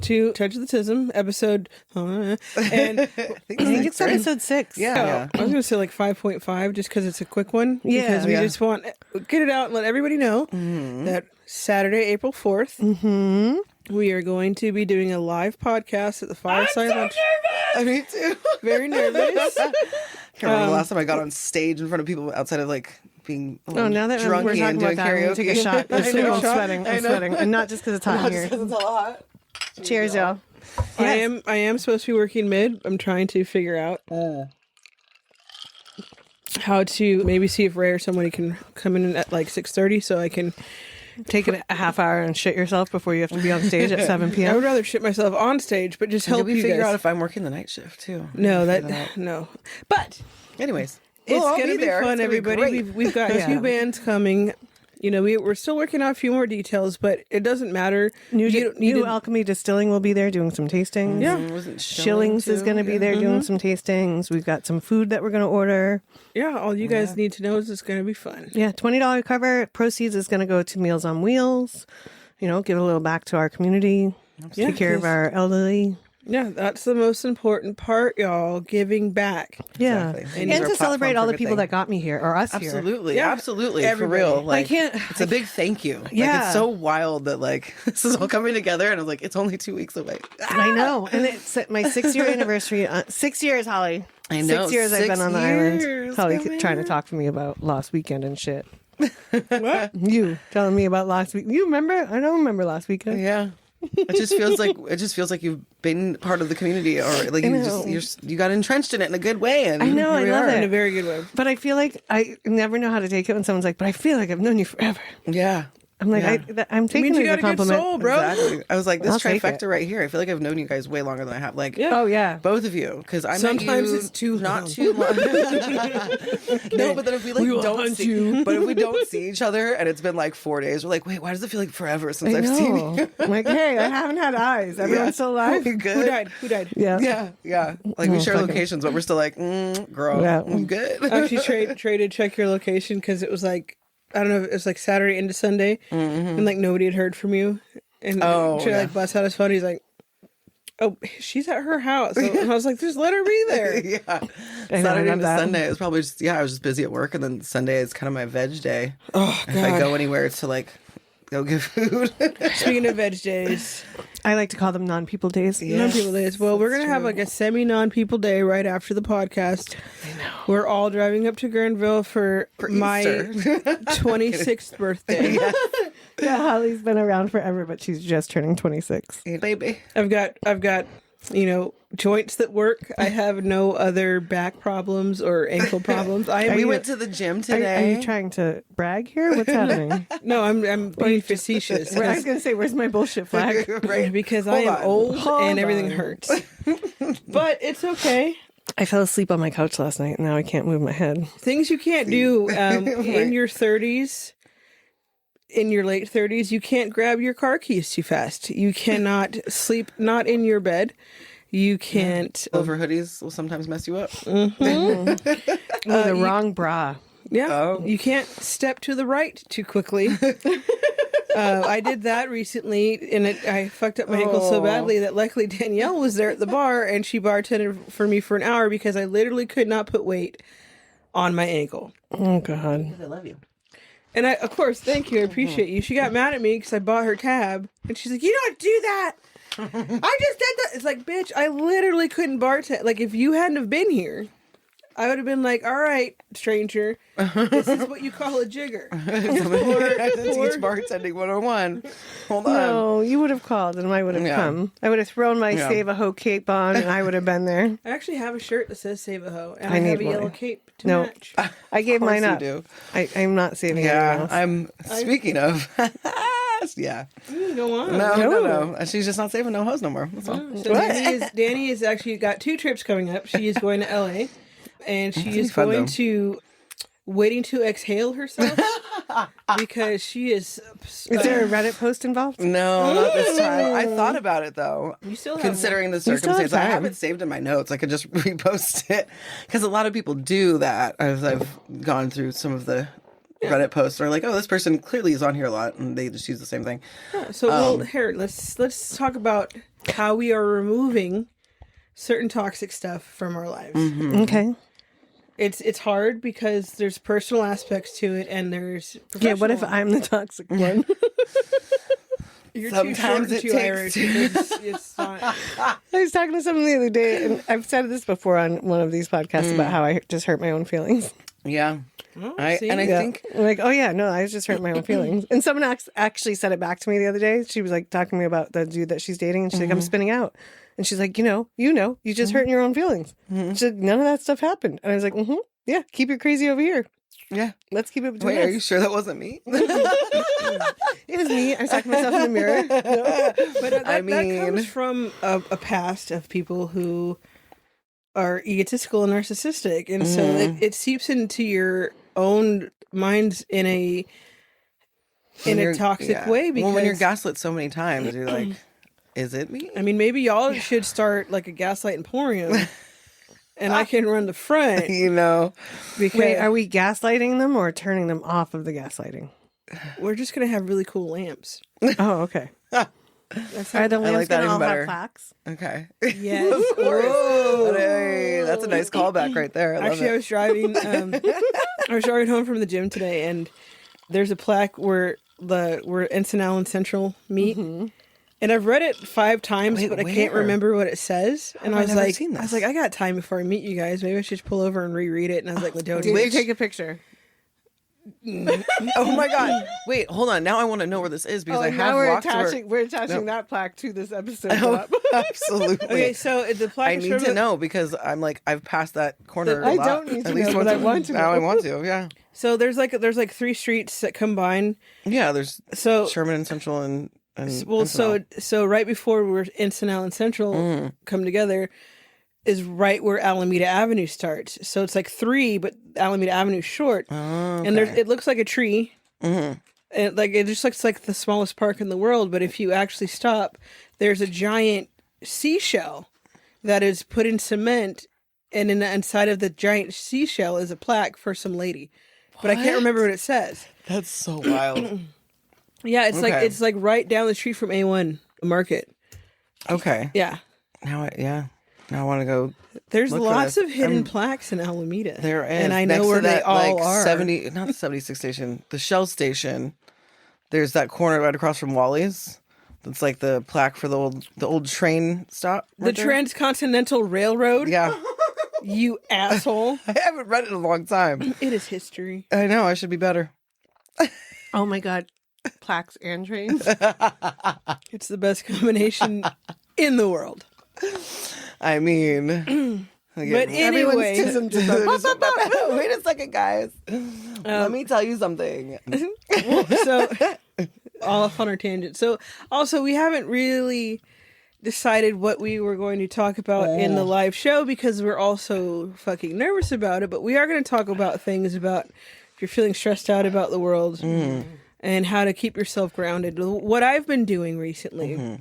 to Touch the Tism episode, and I think it's episode 6. I was going to say like 5.5 just because it's a quick one. Yeah. Because we just want to get it out and let everybody know that Saturday, April 4th, we are going to be doing a live podcast at the Fireside Lunch. Me too. Very nervous. Can't remember the last time I got on stage in front of people outside of like being now that drunk we're and talking doing about that, I'm karaoke. gonna take a shot. I'm sweating. I'm sweating, and not just because it's hot in here. It's hella hot. Cheers, y'all. I am supposed to be working mid. I'm trying to figure out how to maybe see if Ray or somebody can come in at like 6:30 so I can Take it a half hour and shit yourself before you have to be on stage at 7 I p.m. would rather shit myself on stage, but just help Maybe you figure guys. out if I'm working the night shift too. No, no. But anyways, it's I'll going to be there. fun, everybody. We've got two bands coming. You know, we're still working out a few more details, but it doesn't matter. New Alchemy Distilling will be there doing some tastings. Yeah. Wasn't Shillings is going to be there doing some tastings. We've got some food that we're going to order. Yeah, all you guys need to know is it's going to be fun. Yeah, $20 cover. Proceeds is going to go to Meals on Wheels. You know, give a little back to our community. Take care of our elderly. Yeah, that's the most important part, y'all. Giving back. Yeah. Exactly. And to celebrate all the people that got me here, or us here. Absolutely. Yeah. Absolutely. Everybody. For real. Like, it's a big thank you. Like, Yeah. it's so wild that like this is all coming together and I was like, it's only 2 weeks away. I know. And it's my 6-year anniversary. 6 years, Holly. I know. 6 years I've been on the island. years. Holly Come trying to here. talk to me about last weekend and shit. What? You telling me about last week. You remember? I don't remember last weekend. Yeah. It just feels like you've been part of the community, or like you got entrenched in it in a good way. And I know, here I we love are. In a it. very good way. But I feel like I never know how to take it when someone's like, but I feel like I've known you forever. Yeah. I'm like, Yeah. I'm It taking means it you as a got a good compliment. soul, bro. Exactly. I was like, this I'll take trifecta it. right here. I feel like I've known you guys way longer than I have. Like, Yeah. Oh, yeah. both of you, because I Sometimes met you it's too not long. too long. No, but then if we like We will don't hunt see, you. but if we don't see each other and it's been like 4 days, we're like, wait, why does it feel like forever since I I've seen know. you? I'm like, hey, I haven't had eyes. Everyone's still alive. You good? Who died? Yeah. Yeah. Like we share locations, but we're still like, girl, Yeah. you good? I actually traded check your location because it was like, I don't know, it was like Saturday into Sunday, and like nobody had heard from you. And Trey like busts out his phone. He's like, "Oh, she's at her house." So, and I was like, "Just let her be there." Yeah. I Saturday love into that. Sunday, it was probably just, I was just busy at work, and then Sunday is kind of my veg day. Oh If I go anywhere, it's to like go get food. Speaking of veg days, I like to call them non-people days. non-people days. Well, we're gonna have like a semi-non-people day right after the podcast. I know. We're all driving up to Granville for my Easter. 26th birthday. Yeah, Holly's been around forever, but she's just turning 26. Hey, baby. I've got, joints that work. I have no other back problems or ankle problems. We went to the gym Are today. you trying to brag here? What's happening? No, I'm being facetious. I was going to say, where's my bullshit flag? Right. Because I am on. old Hold and everything on. hurts. But it's okay. I fell asleep on my couch last night, and now I can't move my head. Things you can't do in your 30s, in your late 30s, you can't grab your car keys too fast. You cannot sleep not in your bed. You can't. Over hoodies will sometimes mess you up. The wrong bra. Yeah. Oh. You can't step to the right too quickly. I did that recently, and I fucked up my ankle so badly that luckily Danielle was there at the bar, and she bartended for me for an hour because I literally could not put weight on my ankle. Oh, God. I love you. And of course, thank you. I appreciate you. She got mad at me because I bought her tab, and she's like, "You don't do that." I just did that. It's like, bitch, I literally couldn't bartend. Like, if you hadn't have been here, I would have been like, "All right, stranger, this is what you call a jigger." Teach bartending 101. Hold on. No, you would have called, and I would have come. I would have thrown my Save a Ho cape on, and I would have been there. I actually have a shirt that says "Save a Ho," and I I have need a yellow one. cape to No. match. I gave mine you up. do. I'm not saving anyone Yeah, else. I'm speaking of. Yeah. Go on. No. She's just not saving no hoes no more. That's all. So Danny is actually got 2 trips coming up. She is going to LA, and she is fun, going though. to waiting to exhale herself because she is. Is there a Reddit post involved? No, not this time. I thought about it though. You still have Considering the still have circumstance, I time. have it saved in my notes. I could just repost it because a lot of people do that. As I've gone through some of the Reddit posts, are like, "Oh, this person clearly is on here a lot," and they just use the same thing. So well, here let's talk about how we are removing certain toxic stuff from our lives. Okay. It's hard because there's personal aspects to it and there's Yeah, what if professional. I'm the toxic one? You're Sometimes too it short and too Irish. takes It's not. I was talking to someone the other day, and I've said this before on one of these podcasts about how I just hurt my own feelings. Yeah. Oh, I see? think I'm like, oh yeah, no, I just hurt my own feelings. And someone actually said it back to me the other day. She was like talking to me about the dude that she's dating, and she's like, I'm spinning out. And she's like, you just hurt your own feelings. She's like, none of that stuff happened. And I was like, yeah, keep your crazy over here. yeah. Let's keep it between Wait, us. are you sure that wasn't me? It was me. I was talking to myself in the mirror. But that mean- comes from a past of people who are egotistical and narcissistic, and so it seeps into your own minds in a toxic way. Because when you're gaslit so many times, you're like, is it me? I mean, maybe y'all should start like a gaslight emporium, and I can run the front. You know, Because Wait, are we gaslighting them or turning them off of the gaslighting? we're just gonna have really cool lamps. Oh, okay. That's Are the like lamps that going to even all better. have plaques? okay. yes. But, hey, that's a nice callback right there. I love Actually, I it. was driving. I was driving home from the gym today, and there's a plaque where Ensign Allen Central meet. And I've read it 5 times, Wait, but I can't where? remember what it says. And have I I was never like, seen this? I got time before I meet you guys. Maybe I should just pull over and reread it. And I was like, Did Ladoni. you take a picture? Oh my god! Wait, hold on. Now I want to know where this is because I have now we're walked attaching that plaque to this episode. to absolutely. Okay, so the plaque I is need from to know because I'm like I've passed that corner. I a lot. don't need to At least know, but once I a- want to Now know. I want to. Yeah. So there's like 3 streets that combine. Yeah. There's So Sherman and Central and well, Encinal. so right before we're Ensign Allen Central come together is right where Alameda Avenue starts. So it's like 3, but Alameda Avenue's short, and it looks like a tree. And it just looks like the smallest park in the world. But if you actually stop, there's a giant seashell that is put in cement, and in the inside of the giant seashell is a plaque for some lady. But I can't remember what it says. That's so wild. Yeah, it's Okay. like right down the street from A1 Market. Okay. Yeah. Now I want to go. There's Look for lots this. of hidden plaques in Alameda. There is, and I next know to where they that, all like, are. 70, not the 76 station, the Shell station. There's that corner right across from Wally's. That's like the plaque for the old train stop. The right there. Transcontinental Railroad. Yeah, You asshole! I haven't read it in a long time. It is history. I know I should be better. Oh my God. Plaques and trains. It's the best combination in the world. I mean, But anyway, Everyone's tism. wait a second, guys. Let me tell you something. so all off on our tangent. So also, we haven't really decided what we were going to talk about in the live show because we're also fucking nervous about it. But we are going to talk about things about if you're feeling stressed out about the world and how to keep yourself grounded. What I've been doing recently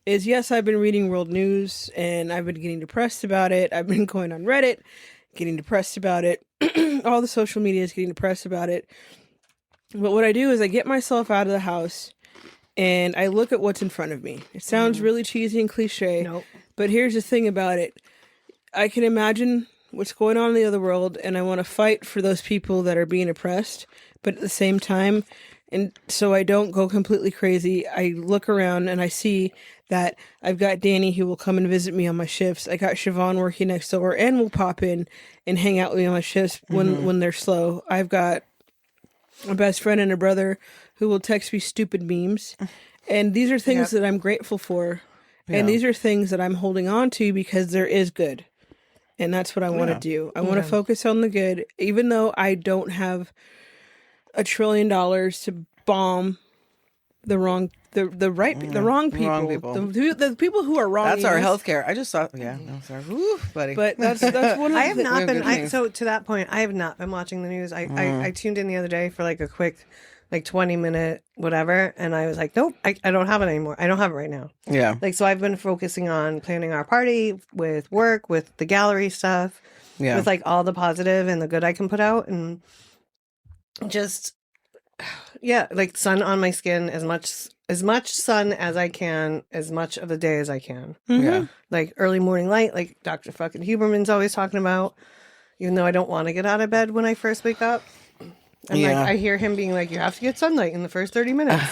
is, yes, I've been reading world news and I've been getting depressed about it. I've been going on Reddit, getting depressed about it. All the social media is getting depressed about it. But what I do is I get myself out of the house and I look at what's in front of me. It sounds really cheesy and cliche. Nope. But here's the thing about it. I can imagine what's going on in the other world, and I want to fight for those people that are being oppressed. But at the same time, and so I don't go completely crazy, I look around and I see that I've got Danny who will come and visit me on my shifts. I got Siobhan working next door and will pop in and hang out with me on my shifts when they're slow. I've got a best friend and a brother who will text me stupid memes. And these are things that I'm grateful for. And these are things that I'm holding on to because there is good. And that's what I want to do. I want to focus on the good, even though I don't have $1 trillion to bomb the wrong people. The people who are wrong. That's our healthcare. I just saw. Yeah, no, sorry, Woo, buddy. But that's one of I have the not been. good news. So to that point, I have not been watching the news. I tuned in the other day for like a quick, like 20-minute whatever, and I was like, nope, I don't have it anymore. I don't have it right now. Yeah, Like, so I've been focusing on planning our party with work, with the gallery stuff, yeah. with like all the positive and the good I can put out, and just like sun on my skin as much as much sun as I can, as much of the day as I can. Yeah. Like early morning light, like Dr. fucking Huberman's always talking about, even though I don't want to get out of bed when I first wake up. And Yeah. like I hear him being like, you have to get sunlight in the first 30 minutes.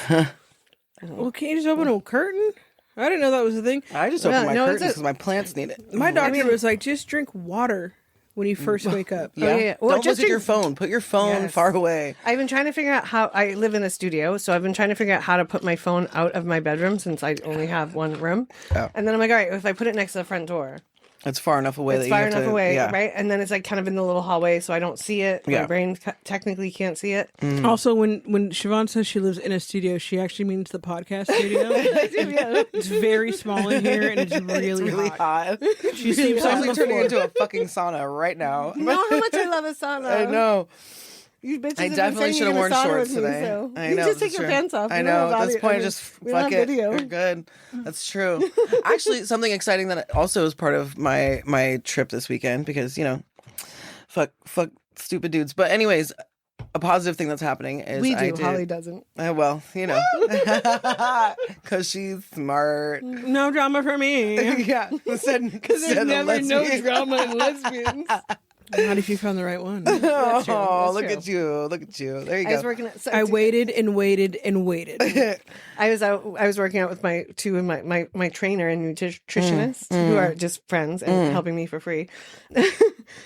Well, can't you just open a curtain? I didn't know that was a thing. I just open my no, it's curtains a- because my plants need it. My doctor was like, just drink water when you first wake up. Yeah. yeah. Well, Don't just look at your drink- phone. Put your phone Yes. far away. I've been trying to figure out how I live in a studio, so I've been trying to figure out how to put my phone out of my bedroom since I only have one room. Oh. And then I'm like, all right, if I put it next to the front door, It's far enough away that it's you far have enough to, away, yeah. right? And then it's like kind of in the little hallway, so I don't see it. Yeah. My brain technically can't see it. Also, when Siobhan says she lives in a studio, she actually means the podcast studio. It's very small in here, and it's really, It's really hot. She sleeps It's on actually the turning floor. into a fucking sauna right now. You know how much I love a sauna. I know. You bitches I have been definitely saying should have you're worn gonna sauna shorts with me, today. so I you know. just that's take your true. pants off. I We don't know. have At this audio- point, I mean, just we don't fuck have it. video. You're good. That's true. Actually, something exciting that also is part of my trip this weekend because fuck stupid dudes. But anyways, a positive thing that's happening is We I do. did. Holly doesn't. Well, because she's smart. No drama for me. Yeah, because There's never no drama in lesbians. Not if you found the right one. That's true. Oh, That's look true. at you! Look at you! There you I was go. working at. I waited and waited and waited. I was working out with my two of my trainer and nutritionist who are just friends and helping me for free.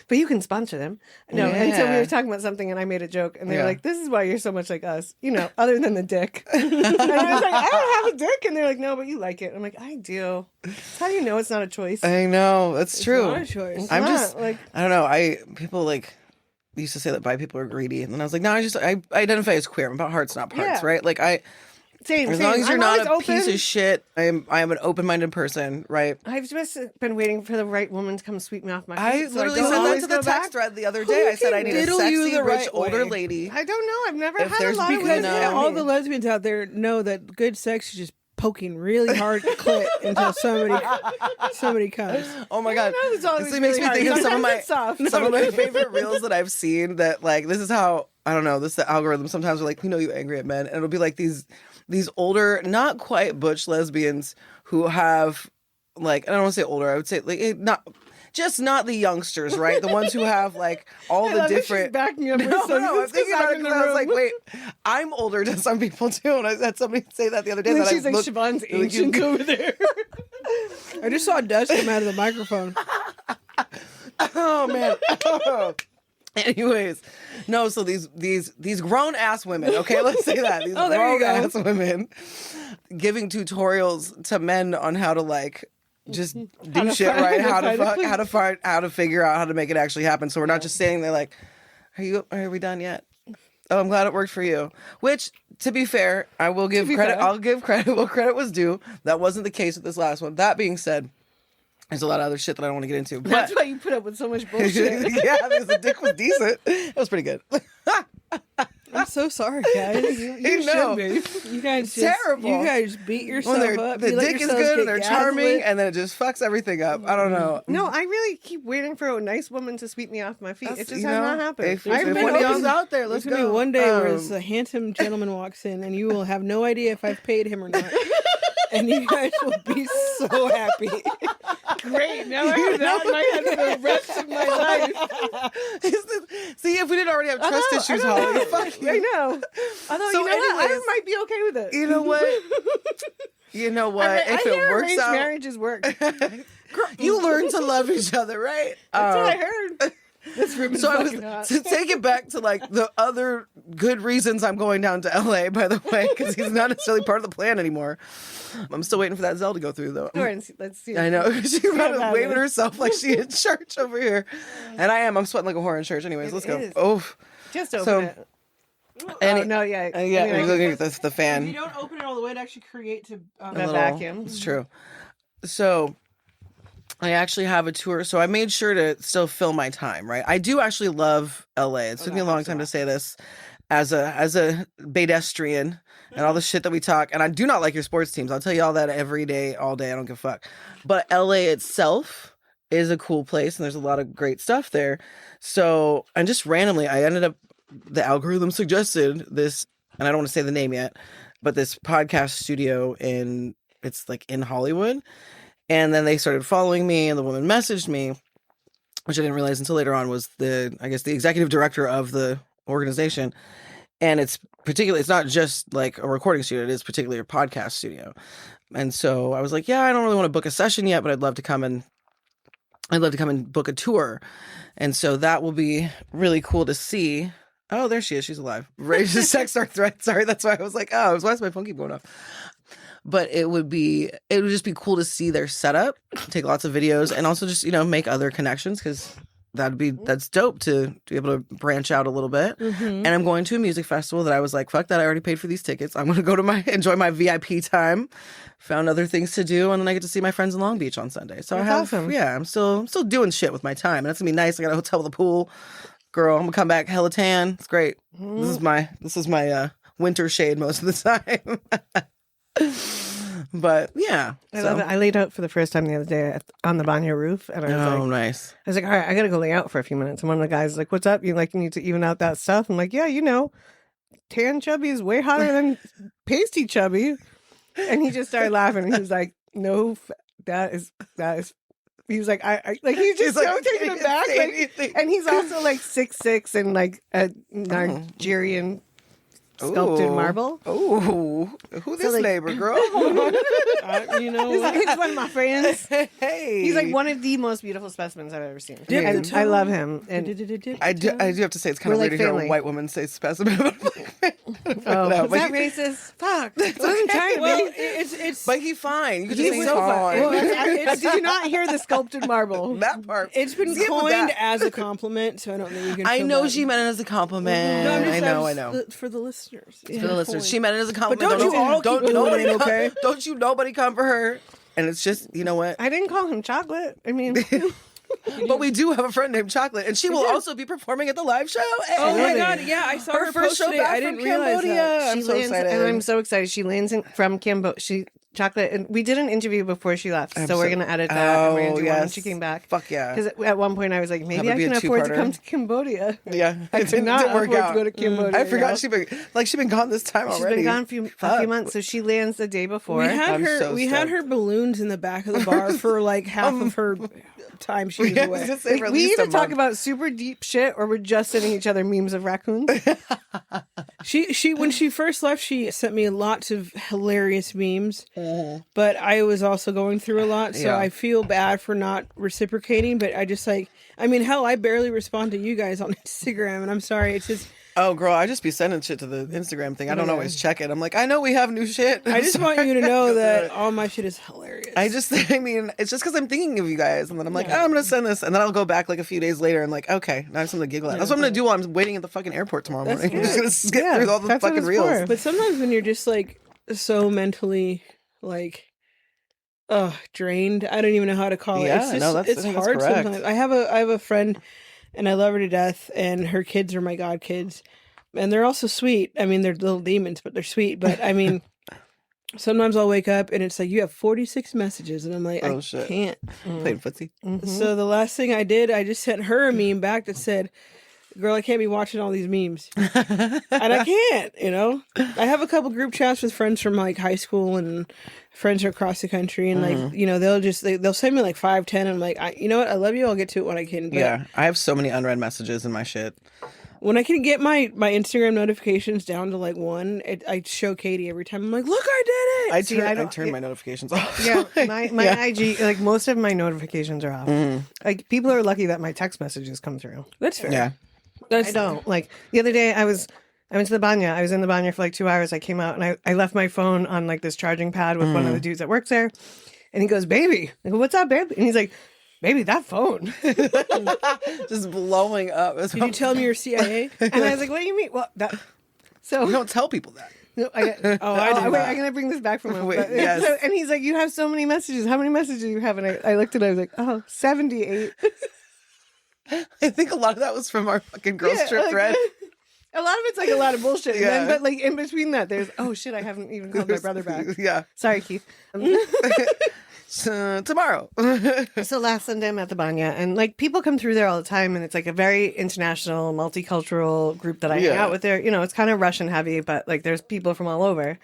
But you can sponsor them. No, and so we Yeah. were talking about something and I made a joke and they Yeah. were like, "This is why you're so much like us, other than the dick." And I was like, "I don't have a dick," and they're like, "No, but you like it." I'm like, "I do." How do you know it's not a choice? I know that's true. Not a choice. It's I'm not, just like I don't know. People like used to say that bi people are greedy, and then I was like, no, I identify as queer. I'm about hearts, not parts, Yeah. right? Like same. as same. long as you're I'm not a always piece open. of shit, I am an open minded person, right? I've just been waiting for the right woman to come sweep me off my feet. I so literally don't said that always to the go text back. thread the other day. I said I need a diddle you sexy, the rich, right older way? lady. I don't know. I've never If had a there's- lot of Because women No. all the lesbians out there know that good sex is just poking really hard clit until somebody comes. Oh my god! It's always This makes really me think hard. of some of my Sometimes it's soft. some of my favorite reels that I've seen. That like this is how I don't know. This is the algorithm. Sometimes we're like, we know you angry at men, and it'll be like these older, not quite butch lesbians who have like I don't want to say older. I would say like not the youngsters, right? The ones who have like all I the love that she's different. backing up her No, son. I'm It's thinking 'cause about I'm it in the because I was like, room. wait, I'm older to some people too, and I had somebody say that the other day. And then that she's I like, looked, Siobhan's like, you- ancient over there. I just saw dust come out of the microphone. Oh man. Anyways, no. So these grown ass women. Okay, let's say that these Oh, there you grown go. ass women giving tutorials to men on how to like just do to shit find- right, how to how to figure out how to make it actually happen. So we're not just saying they're like, are we done yet? Oh, I'm glad it worked for you. Which, to be fair, I will give credit. fair. I'll give credit where credit was due. That wasn't the case with this last one. That being said, there's a lot of other shit that I don't want to get into. But That's why you put up with so much bullshit. yeah, because the dick was decent. It was pretty good. I'm so sorry, guys. You know. should be. You guys just, terrible. You guys beat yourself When up. the You let dick is yourselves good get and they're charming, gaslit. and then it just fucks everything up. I don't know. No, I really keep waiting for a nice woman to sweep me off my feet. That's- it just you has know, not happened. if I've been one of y'all's open- out there, There's let's gonna go. be one day where a handsome gentleman walks in, and you will have no idea if I've paid him or not, and you guys will be so happy. Great. Now I have that in my head for the rest of my life. See, if we didn't already have trust issues, Holly, fuck you. I know. Although, So you know what? I anyways- might be okay with it. You know what? You know what? I If hear it works arranged out, marriages work. That's you learn to love each other, right? what I heard. This room is So I fucking hot. was, to take it back to like the other good reasons I'm going down to LA, by the way, because he's not necessarily part of the plan anymore. I'm still waiting for that Zell to go through though. Go ahead and see, let's see. I know she's about waving it. herself like she in church over here, and I am. I'm sweating like a whore in church. Anyways, It let's go. is. Oh, Just open So- it. any- Oh, no, yeah. yeah. I mean, You're I looking at the If you fan. don't open it all the way, it actually creates a A little- vacuum. It's true. So I actually have a tour. So I made sure to still fill my time, right? I do actually love LA. It took me a long time to say this as a pedestrian and all the shit that we talk. And I do not like your sports teams. I'll tell you all that every day, all day. I don't give a fuck. But LA itself is a cool place and there's a lot of great stuff there. So, and just randomly, I ended up, the algorithm suggested this, and I don't want to say the name yet, but this podcast studio it's like in Hollywood. And then they started following me, and the woman messaged me, which I didn't realize until later on was the executive director of the organization. And it's not just like a recording studio, it is particularly a podcast studio. And so I was like, yeah, I don't really want to book a session yet, but I'd love to come and book a tour. And so that will be really cool to see. Oh, there she is. She's alive. Ready to text our thread. Sorry, that's why I was like, oh, why is my phone keep going off? But it would just be cool to see their setup, take lots of videos, and also just, make other connections, because that's dope to be able to branch out a little bit. Mm-hmm. And I'm going to a music festival that I was like, fuck that, I already paid for these tickets. I'm going to go to enjoy my VIP time, found other things to do, and then I get to see my friends in Long Beach on Sunday. So Awesome. I'm still doing shit with my time, and that's gonna be nice. I got a hotel with a pool. Girl, I'm gonna come back hella tan. It's great. Mm-hmm. This is my winter shade most of the time. But yeah, I love it. I laid out for the first time the other day on the Banya roof, and I was nice. I was like, all right, I gotta go lay out for a few minutes. And one of the guys was like, what's up? You need to even out that stuff? I'm like, yeah, tan chubby is way hotter than pasty chubby. And he just started laughing. And he was like, no, that is. He was like, he's just so taken aback. And he's also like 6'6" and like a Nigerian sculpted marble. Oh, who this neighbor, girl? He's one of my friends. Hey, he's like one of the most beautiful specimens I've ever seen. And I love him. And I do have to say it's kind of weird to hear a white woman say specimen. Is that racist? Fuck. It wasn't trying to be. It's but he's fine. You could just say so fine. Well, did you not hear the sculpted marble? That part. It's been coined as a compliment, so I don't think you can. I feel know bad. she meant it as a compliment. No, I'm just, I know. For the listeners. For the listeners, she meant it as a compliment. But don't you all keep nobody doing it, okay? Don't you nobody come for her. And it's just, you know what? I didn't call him chocolate. I mean, but we do have a friend named Chocolate, and she will also be performing at the live show. Oh my god, yeah, I saw her first post show today. back I didn't from realize Cambodia. that. I'm so excited. And I'm so excited. She lands from Cambodia. Chocolate, and we did an interview before she left, so we're gonna edit that. And we're gonna do one when she came back. Fuck yeah! Because at one point I was like, maybe I can afford to come to Cambodia. Yeah, I could not work afford out. to go to Cambodia. I forgot she's been gone this time already. She's been gone a few months, so she lands the day before. We had her balloons in the back of the bar for like half of her time she was away. We either talk about super deep shit or we're just sending each other memes of raccoons. She when she first left, she sent me lots of hilarious memes, but I was also going through a lot, so I feel bad for not reciprocating. But I just hell, I barely respond to you guys on Instagram, and I'm sorry. It's just. Oh, girl, I just be sending shit to the Instagram thing. I don't always check it. I'm like, I know we have new shit. I just want you to know that all my shit is hilarious. It's just because I'm thinking of you guys. And then I'm like, I'm going to send this. And then I'll go back like a few days later and like, okay, now I have something to giggle at. That's what I'm going to do while I'm waiting at the fucking airport tomorrow morning. I'm just going to get through all the fucking reels. But sometimes when you're just like so mentally like, drained, I don't even know how to call it. It's just, it's hard sometimes. I have a friend and I love her to death, and her kids are my god kids. And they're also sweet. I mean, they're little demons, but they're sweet. But I mean, sometimes I'll wake up and it's like, you have 46 messages. And I'm like, I can't. Playing footsie. Mm-hmm. So the last thing I did, I just sent her a meme back that said, girl, I can't be watching all these memes. And I can't, I have a couple group chats with friends from like high school and friends from across the country. And like, they'll send me like 5, 10. And I'm like, you know what? I love you. I'll get to it when I can. But yeah. I have so many unread messages in my shit. When I can get my Instagram notifications down to like 1, I show Katie every time. I'm like, look, I did it. I turn my notifications off. Yeah, my IG, like most of my notifications are off. Like people are lucky that my text messages come through. That's fair. Yeah. I don't. Like the other day I went to the Banya. I was in the Banya for like 2 hours. I came out and I left my phone on like this charging pad with one of the dudes that works there. And he goes, baby. I go, what's up, babe? And he's like, baby, that phone. Just blowing up. Did you tell me you're CIA? And I was like, what do you mean? Well, so you don't tell people that. No, I do. Wait, I'm gonna bring this back from him. Yes. And he's like, you have so many messages. How many messages do you have? And I looked at it. I was like, 78. I think a lot of that was from our fucking girls trip thread. A lot of it's like a lot of bullshit. Yeah. And then, but like in between that, there's shit, I haven't even called my brother back. Yeah. Sorry, Keith. Tomorrow. So last Sunday I'm at the Banya, and like people come through there all the time, and it's like a very international, multicultural group that I hang out with there. It's kind of Russian heavy, but like there's people from all over.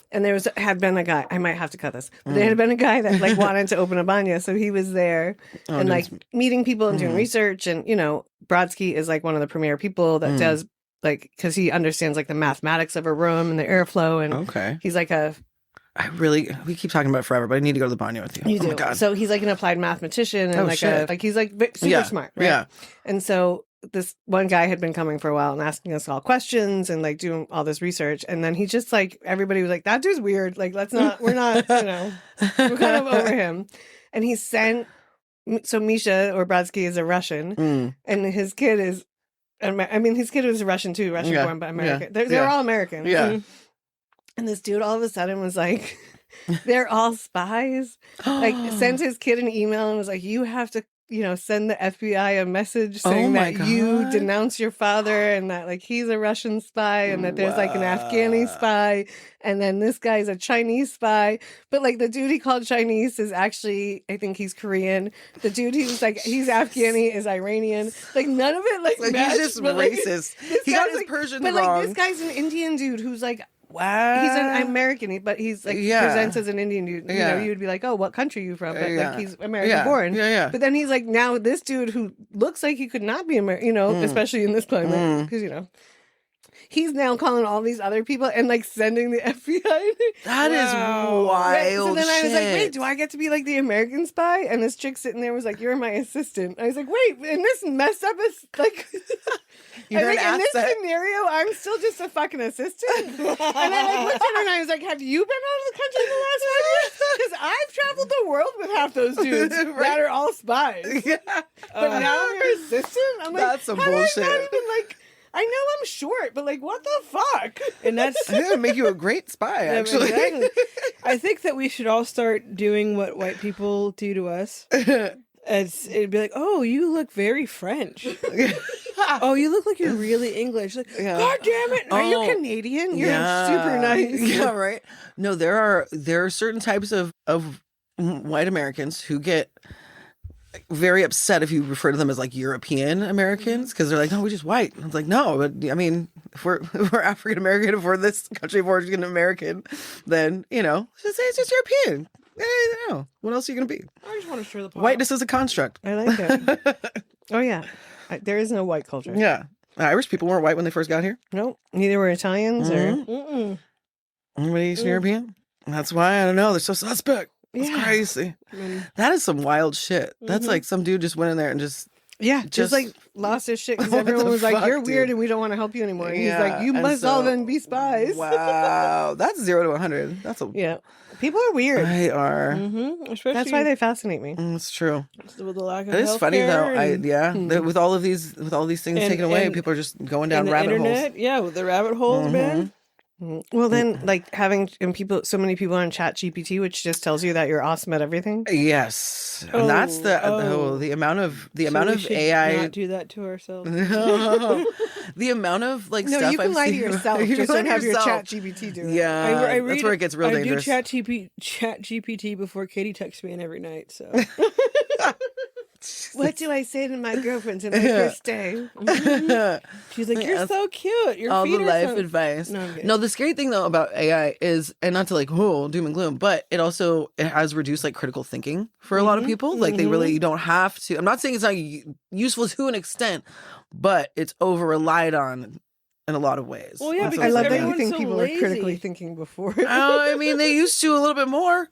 And had been a guy. I might have to cut this, but there had been a guy that like wanted to open a banya, so he was there and like meeting people and doing research. And Brodsky is like one of the premier people that does like because he understands like the mathematics of a room and the airflow. And he's like we keep talking about it forever, but I need to go to the banyo with you. You do. My God. So he's like an applied mathematician and he's like super smart. Right? Yeah. And so this one guy had been coming for a while and asking us all questions and like doing all this research. And then he just like, everybody was like, that dude's weird. Like, we're not, we're kind of over him. And he sent, so Misha or Brodsky is a Russian and his kid is, his kid was Russian too, Russian born, but American. They're all American. Yeah. And this dude all of a sudden was like, they're all spies. Like sent his kid an email and was like, you have to, send the FBI a message saying that you denounce your father and that like he's a Russian spy and that there's like an Afghani spy and then this guy's a Chinese spy. But like the dude he called Chinese is actually, I think he's Korean. The dude he's Afghani is Iranian. Like none of it like matched, he's just but, racist. He got his Persian wrong. But like this guy's an Indian dude who's like, wow, he's an American, but he's like presents as an Indian dude. You would be like, oh, what country are you from? But like he's American born. But then he's like, now this dude who looks like he could not be American, especially in this climate, because he's now calling all these other people and like sending the FBI. That is wild. Right? So then I was like, wait, do I get to be like the American spy? And this chick sitting there was like, you're my assistant. I was like, wait, and this messed up is like. You're like, in this scenario, I'm still just a fucking assistant. And I looked at her and I was like, have you been out of the country in the last 5 years? Because I've traveled the world with half those dudes that are all spies. Yeah. But now I'm your assistant? I'm like, that's some bullshit. Not even like, I know I'm short, but like, what the fuck? And that's gonna make you a great spy, actually. Exactly. I think that we should all start doing what white people do to us. It'd be like, oh, you look very French. Oh, you look like you're really English. Like, God damn it! Are you Canadian? You're super nice. Yeah, right. No, there are certain types of white Americans who get very upset if you refer to them as like European Americans because they're like, no, we're just white. And it's like, no, but I mean, if we're African American, if we're this country of origin American, then just say it's just European. What else are you going to be? I just want to share the pot. Whiteness is a construct. I like it. Oh, yeah. There is no white culture. Yeah. Irish people weren't white when they first got here. Nope. Neither were Italians or... Anybody Eastern European? That's why, I don't know. They're so suspect. That's crazy. That is some wild shit. That's like some dude just went in there and just... Yeah, just like lost his shit because everyone was like, you're weird and we don't want to help you anymore. And he's like, you must all then be spies. Wow. That's 0 to 100. That's a... Yeah. People are weird. They are. That's why they fascinate me. It's true. With the lack of it is funny though. With all of these things taken away, people are just going down rabbit holes. Yeah, with the rabbit holes, man. Well, then, like having so many people on Chat GPT, which just tells you that you're awesome at everything. Yes, and that's the amount of AI. Not do that to ourselves. The amount of like stuff. You can lie to yourself. Just don't have your Chat GPT do it. Yeah, I read, that's where it gets real dangerous. I do Chat GPT before Katie texts me in every night. So. What do I say to my girlfriend to make her stay? She's like, you're so cute. Your all feet the are life so... advice. No, the scary thing though about AI is, and not to like doom and gloom, but it has reduced like critical thinking for a lot of people. Like they really don't have to. I'm not saying it's not useful to an extent, but it's over relied on in a lot of ways. Well, yeah, because I love that you think people were critically thinking before. I mean, they used to a little bit more.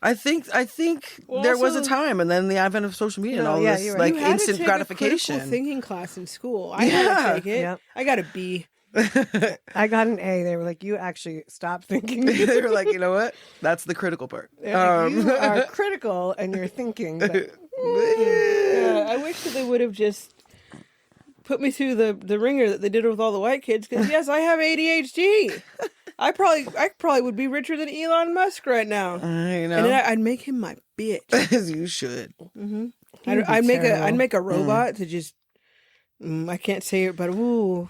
I think there was a time, and then the advent of social media and all this like instant gratification. A critical thinking class in school. I had to take it. Yep. I got a B. I got an A. They were like, you actually stop thinking. They were like, you know what? That's the critical part. Like, you are critical and you're thinking. But... I wish that they would have just put me through the ringer that they did with all the white kids. Because yes, I have ADHD. I probably would be richer than Elon Musk right now. And then I'd make him my bitch. As you should. Mm-hmm. I'd make a robot to just. I can't say it, but ooh.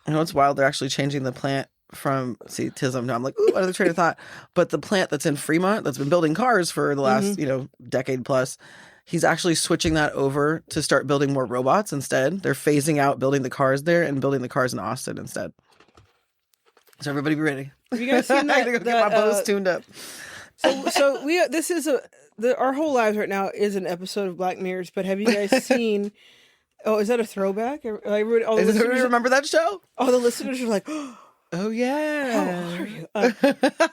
It's wild. They're actually changing the plant from Tism. Now I'm like, ooh, another train of thought. But the plant that's in Fremont that's been building cars for the last decade plus. He's actually switching that over to start building more robots instead. They're phasing out building the cars there and building the cars in Austin instead. So everybody be ready. Have you guys seen I that? gotta go get my bows tuned up. So we this is our whole lives right now is an episode of Black Mirrors. But have you guys seen? Oh, is that a throwback? All the Does everybody listeners, remember that show? all the listeners are like, Oh yeah. "How are you?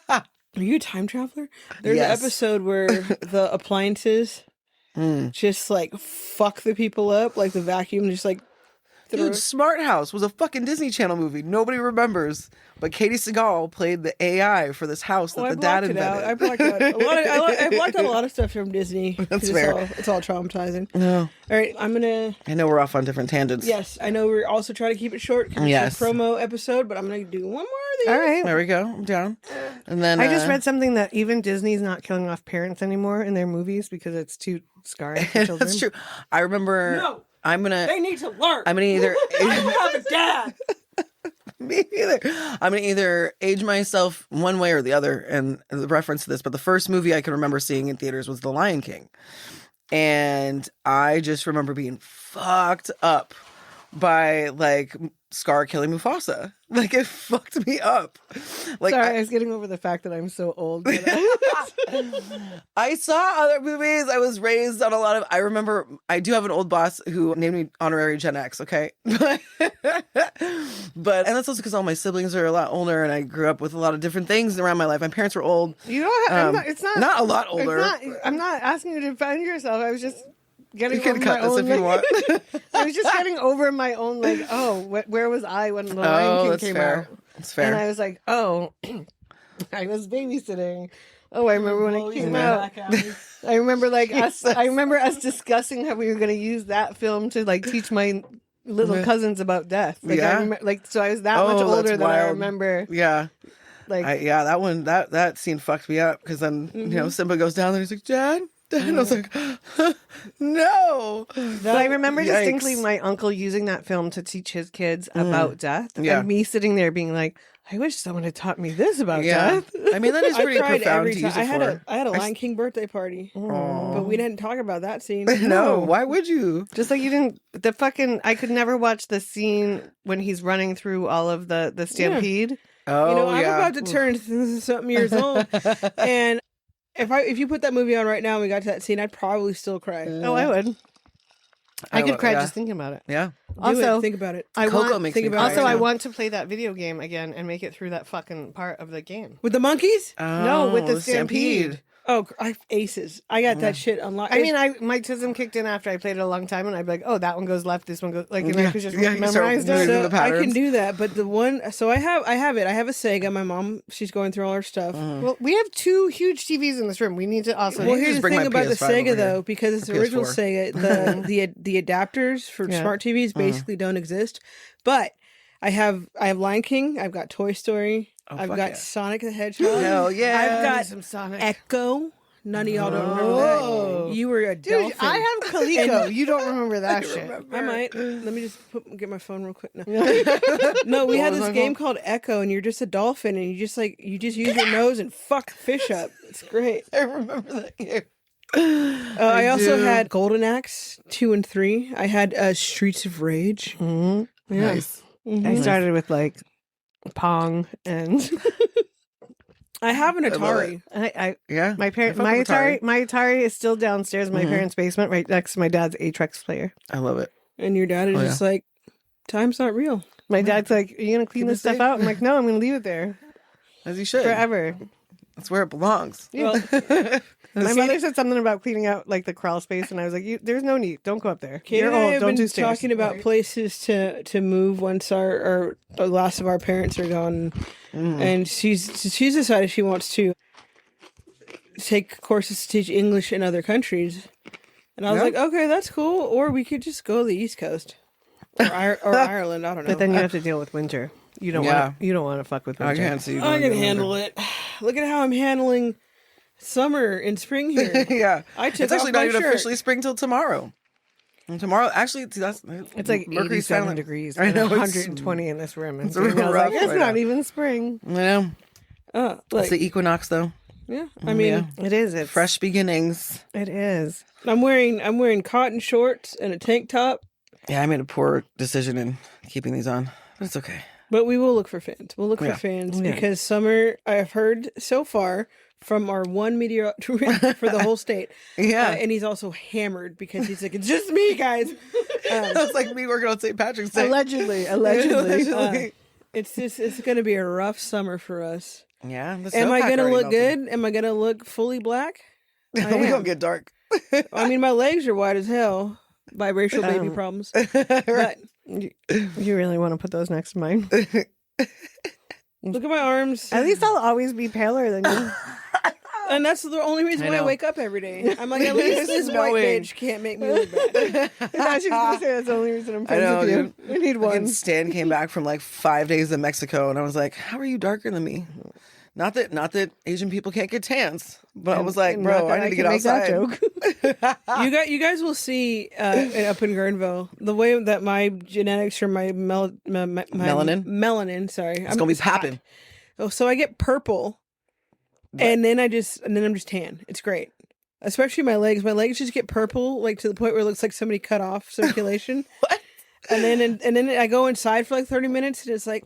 Are you a time traveler?" There's Yes. an episode where the appliances just like fuck the people up, like the vacuum just like. Dude, Smart House was a fucking Disney Channel movie. Nobody remembers. But Katie Seagal played the AI for this house that Oh, the dad I invented. blocked out a lot of. I blocked out a lot of stuff from Disney. That's 'cause fair. It's all traumatizing. No. All right, I'm gonna. I know we're off on different tangents. Yes, I know we're also trying to keep it short because Yes. it's a promo episode, but I'm gonna do one more of these. All right. There we go. I'm down. And then I just read something that even Disney's not killing off parents anymore in their movies because it's too scarring for children. that's true. I remember. No. I'm gonna. They need to learn. I'm gonna either. I have a dad. Me either. I'm gonna either age myself one way or the other, and the reference to this. But the first movie I can remember seeing in theaters was The Lion King, and I just remember being fucked up by like Scar killing Mufasa. Like it fucked me up. Like Sorry, I was getting over the fact that I'm so old. But I saw other movies. I was raised on a lot of. I remember. I do have an old boss who named me honorary Gen X. Okay, but and that's also because all my siblings are a lot older, and I grew up with a lot of different things around my life. My parents were old. you don't have, it's not a lot older. I'm not asking you to defend yourself. I was just getting You can over cut my this own. if you want. I was just getting over my own. Like, oh, where was I when The Lion King that's came fair. out? That's fair. And I was like, oh, I was babysitting. Oh, I remember when it came out. I remember I remember us discussing how we were going to use that film to like teach my little cousins about death. Like, Yeah. so I was that much Oh, that's older than I wild. remember. Yeah. Like, Yeah, that one, that scene fucked me up because then, you know, Simba goes down there and he's like, Dad? And I was like, no. but I remember Yikes. distinctly my uncle using that film to teach his kids about death. Yeah. And me sitting there being like, I wish someone had taught me this about Yeah. death. I mean, that is I pretty cried profound every to time. use it for. I had a Lion King birthday party, but we didn't talk about that scene. No, why would you? Just like you didn't, I could never watch the scene when he's running through all of the stampede. Oh, You know, I'm yeah. about to turn something years old, and if you put that movie on right now and we got to that scene, I'd probably still cry. Oh, I would. I could cry yeah. just thinking about it. Yeah. Also, think about it. I Coco want, makes think me about cry. it. also, I Yeah. want to play that video game again and make it through that fucking part of the game. With the monkeys? No, with the Oh, stampede. Oh, aces! I got that shit unlocked. I mean, my Tism kicked in after I played it a long time, and I'd be like, "Oh, that one goes left, this one goes like," and I could just Yeah, you start memorize moving it. the so I can patterns. do that, but the one, so I have it. I have a Sega. My mom, she's going through all her stuff. Well, we have 2 huge TVs in this room. We need to also. Well, you here's just the bring thing my about the PS5 over Sega here. though, because it's Or the original PS4. Sega, the adapters for Yeah. smart TVs basically don't exist. But I have Lion King. I've got Toy Story. I've fuck got yeah. Sonic the Hedgehog. Hell yeah. I've got some Sonic. Echo. None of y'all don't remember Oh. that. You were a Dude, dolphin. I have Coleco. You don't remember that shit. I might. Let me just get my phone real quick. No, we had this game called Echo, and you're just a dolphin, and you just use your nose and fuck fish up. It's great. I remember that game. I also do. had Golden Axe 2 and 3. I had Streets of Rage. Mhm. Yeah. Nice. I started with like Pong and I have an love Atari. I Yeah. my parent I fuck my with Atari is still downstairs in my parents' basement, right next to my dad's Atrex player. I love it. And your dad is Oh, just like, time's not real. My dad's like, "Are you gonna clean Keep it this stuff safe. out?" I'm like, "No, I'm gonna leave it there As you should. forever." That's where it belongs. Well, My mother said something about cleaning out like the crawl space, and I was like, "There's no need. Don't go up there. Kate You're and I old. have Don't been do stairs." talking about places to move once our the last of our parents are gone, and she's decided she wants to take courses to teach English in other countries, and I was Yeah. like, okay, that's cool. Or we could just go to the East Coast or Ireland. I don't know. But then you have to deal with winter. You don't Yeah. want. You don't want to fuck with I winter. can't see you. I going can to handle it. Look at how I'm handling summer and spring here. Yeah. I took It's actually off not my even shirt. officially spring till tomorrow. And tomorrow, actually, that's It's like Mercury's 87 silent. degrees. I know, it's- 120 in this room. And it's so I was rough like, it's right not now. even spring. I know. Like, It's the equinox, though. yeah. I mean, Yeah. It is. It's Fresh beginnings. It is. I'm wearing cotton shorts and a tank top. Yeah, I made a poor decision in keeping these on, but it's okay. But we will look for fans. We'll look for Yeah. fans Yeah. because summer, I've heard so far from our one meteorologist for the whole state. Yeah. And he's also hammered because he's like, it's just me, guys. That's like me working on St. Patrick's Day. Allegedly. It's going to be a rough summer for us. Yeah. The Am I snowpack going to already look melted. good? Am I going to look fully black? we am. don't get dark. I mean, my legs are white as hell. Biracial baby problems. But You really want to put those next to mine? look at my arms. At least I'll always be paler than you. And that's the only reason why I know. wake up every day. I'm like, at least this white Knowing. bitch can't make me look bad. I thought she was going to say that's the only reason I'm I friends know, with you. dude. We need one. Fucking Stan came back from like 5 days in Mexico, and I was like, "How are you darker than me?" Not that Asian people can't get tans, but I was like, And "Bro, not that I need to can get make that outside." joke. You guys will see up in Guerneville the way that my genetics or my melanin. Sorry, It's gonna be popping. Oh, so I get purple, and then I'm just tan. It's great, especially my legs. My legs just get purple, like to the point where it looks like somebody cut off circulation. What? And then I go inside for like 30 minutes, and it's like,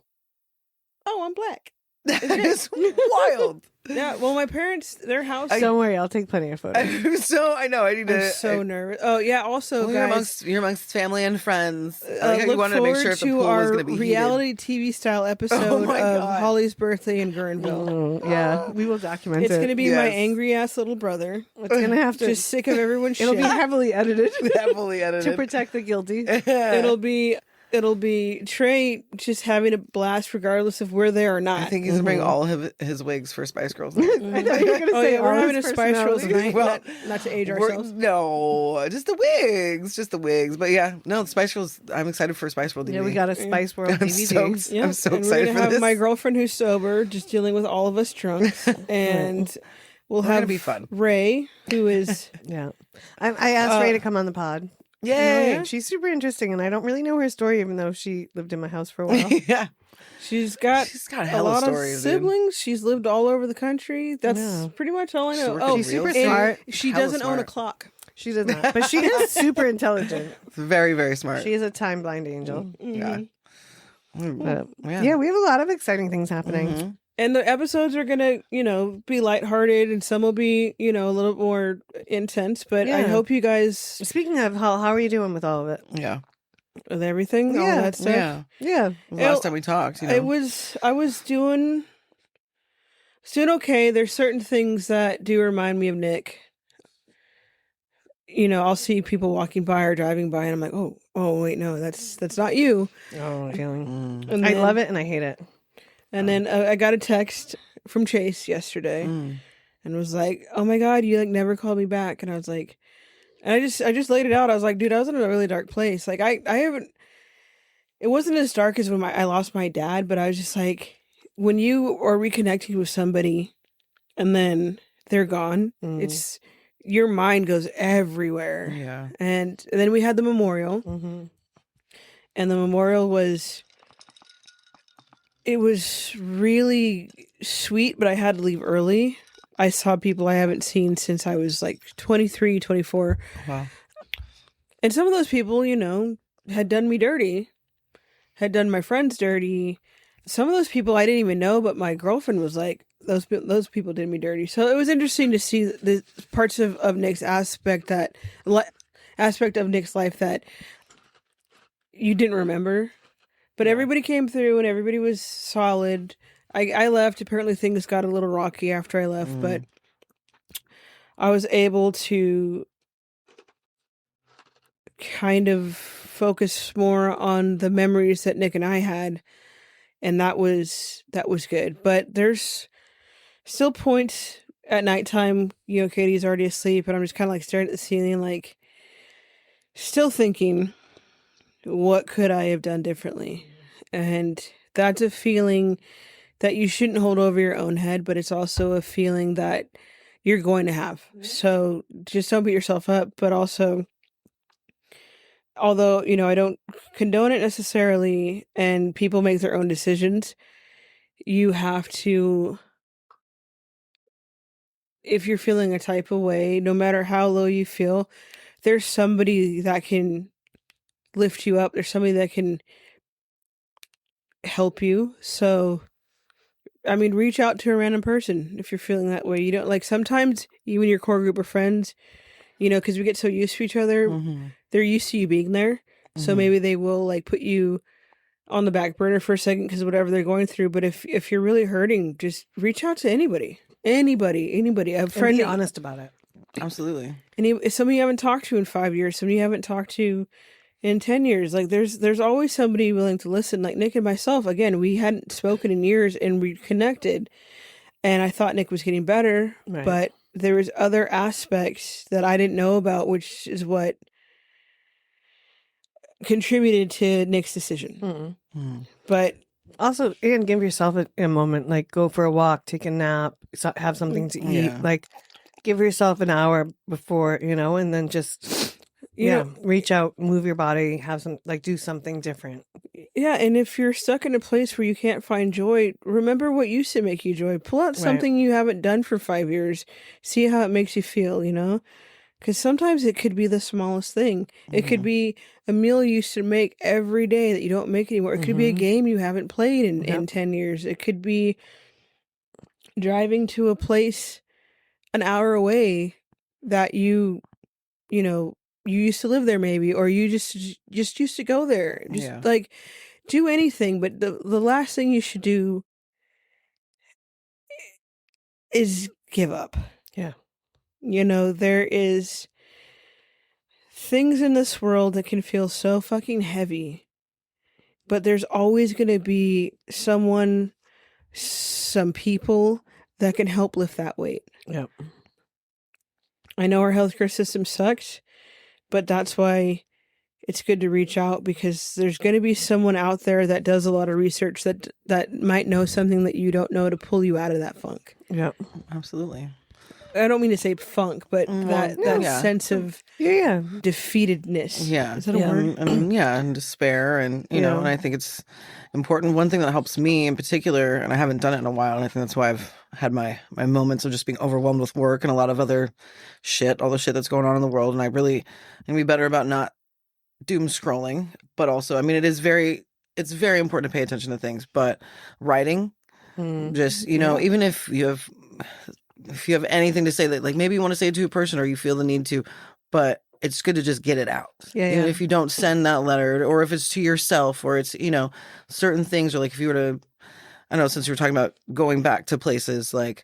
oh, I'm black. That is wild. Yeah. Well, my parents, their house. Don't worry, I'll take plenty of photos. So I know I need I'm to. so nervous. Oh yeah. Also, Well, guys, you're amongst family and friends. I like how you look wanted to make sure forward if the to pool was our going to be heated. reality TV style episode my of God. Holly's birthday in Guerneville. Oh, yeah, we will document It's it. going to be my Yes. angry ass little brother. It's going to have to. Just sick of everyone's It'll shit. be heavily edited Heavily edited. to protect the guilty. It'll be Trey just having a blast regardless of where they are not. I think he's gonna bring all of his wigs for Spice Girls. I thought you were going to Oh say yeah, we're all having a his Spice Girls personalities. night. Well, not to age We're- ourselves. No, just the wigs, But yeah, no, the Spice Girls. I'm excited for Spice World. Yeah, DVD. we got a Spice World I'm DVD. so, I'm so and excited we're gonna for have this. my girlfriend who's sober, just dealing with all of us drunks, and we'll We're gonna have be fun. Ray, who is Yeah. I asked Ray to come on the pod. Yay! Yeah. She's super interesting, and I don't really know her story, even though she lived in my house for a while. Yeah, she's got she's got a hella lot stories. of siblings. She's lived all over the country. That's Yeah. pretty much all I She's know. working Oh, She's super real smart. she Hella doesn't own a smart. clock. She does not, but she is super intelligent. It's very, very smart. She is a time blind angel. Yeah. But, Yeah. yeah, we have a lot of exciting things happening. Mhm. And the episodes are gonna, be lighthearted, and some will be, a little more intense. But I Yeah. hope you guys Speaking of, how are you doing with all of it? Yeah. with everything, all Yeah. that stuff. Yeah. Yeah. Last time we talked, I was doing okay. There's certain things that do remind me of Nick. I'll see people walking by or driving by, and I'm like, oh, wait, no, that's not you. Oh, feeling. And I then- love it and I hate it. And then I got a text from Chase yesterday, Mm. and was like, "Oh my God, you never called me back." And I was like, and I just laid it out. I was like, dude, I was in a really dark place. Like I haven't. It wasn't as dark as when I lost my dad, but I was just like, when you are reconnecting with somebody, and then they're gone, it's your mind goes everywhere. Yeah. And then we had the memorial, and the memorial was. It was really sweet, but I had to leave early. I saw people I haven't seen since I was like 23, 24. Wow. And some of those people, had done me dirty, had done my friends dirty. Some of those people I didn't even know, but my girlfriend was like, those people did me dirty. So it was interesting to see the parts of Nick's aspect of Nick's life that you didn't remember. But everybody came through and everybody was solid. I left. Apparently things got a little rocky after I left, but I was able to kind of focus more on the memories that Nick and I had. And that was good. But there's still points at nighttime, Katie's already asleep, and I'm just kind of like staring at the ceiling, like still thinking, what could I have done differently? And that's a feeling that you shouldn't hold over your own head, but it's also a feeling that you're going to have. So just don't beat yourself up, but also, although, I don't condone it necessarily, and people make their own decisions, you have to, if you're feeling a type of way, no matter how low you feel, there's somebody that can lift you up. There's somebody that can help you. So, I mean, reach out to a random person if you're feeling that way. You don't like sometimes you and your core group of friends, you know, because we get so used to each other, they're used to you being there. So maybe they will like put you on the back burner for a second because whatever they're going through. But if you're really hurting, just reach out to anybody. A friend. And be honest about it. Absolutely. And somebody you haven't talked to in 5 years, somebody you haven't talked to in 10 years, like there's always somebody willing to listen. Like Nick and myself, again, we hadn't spoken in years and we connected, and I thought Nick was getting better, but there was other aspects that I didn't know about, which is what contributed to Nick's decision. But also, and give yourself a moment, like go for a walk, take a nap, have something to eat, like give yourself an hour before, you know, and then just reach out, move your body, have some, like, do something different. Yeah, and if you're stuck in a place where you can't find joy, remember what used to make you joy. Pull out something you haven't done for 5 years. See how it makes you feel, you know? Because sometimes it could be the smallest thing. It could be a meal you used to make every day that you don't make anymore. It could be a game you haven't played in 10 years. It could be driving to a place an hour away that you know, you used to live there maybe, or you just used to go there. Just like do anything, but the last thing you should do is give up. Yeah. You know, there is things in this world that can feel so fucking heavy, but there's always going to be some people that can help lift that weight. Yep. I know our healthcare system sucks, but that's why it's good to reach out, because there's going to be someone out there that does a lot of research that might know something that you don't know to pull you out of that funk. Yeah, absolutely. I don't mean to say funk, but that sense of defeatedness. Yeah. Is that a word? And despair. And, you know, and I think it's important. One thing that helps me in particular, and I haven't done it in a while, and I think that's why I've had my moments of just being overwhelmed with work and a lot of other shit, all the shit that's going on in the world. And I really can be better about not doom scrolling, but also, I mean, it's very important to pay attention to things, but writing, just, you know, even if you have anything to say that, like, maybe you want to say it to a person or you feel the need to, but it's good to just get it out. Even if you don't send that letter, or if it's to yourself, or it's, you know, certain things, or like if you were to, I don't know, since you were talking about going back to places, like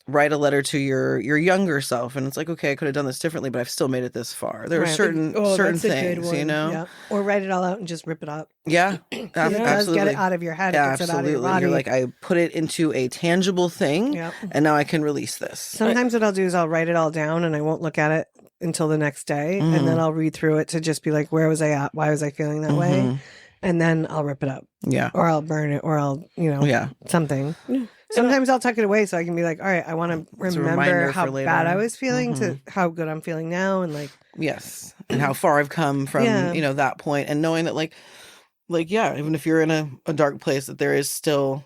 write a letter to your younger self, and it's like, okay, I could have done this differently, but I've still made it this far. There are certain things, you know, or write it all out and just rip it up. Absolutely. Get it out of your head. It gets it out of your body. You're like, I put it into a tangible thing, and now I can release this. Sometimes what I'll do is I'll write it all down, and I won't look at it until the next day, and then I'll read through it to just be like, where was I at? Why was I feeling that way? And then I'll rip it up. Or I'll burn it, or I'll, you know, something. Sometimes I'll tuck it away so I can be like, all right, I want to remember how bad I was feeling to how good I'm feeling now, and like, and how far I've come from, you know, that point, and knowing that like even if you're in a dark place, that there is still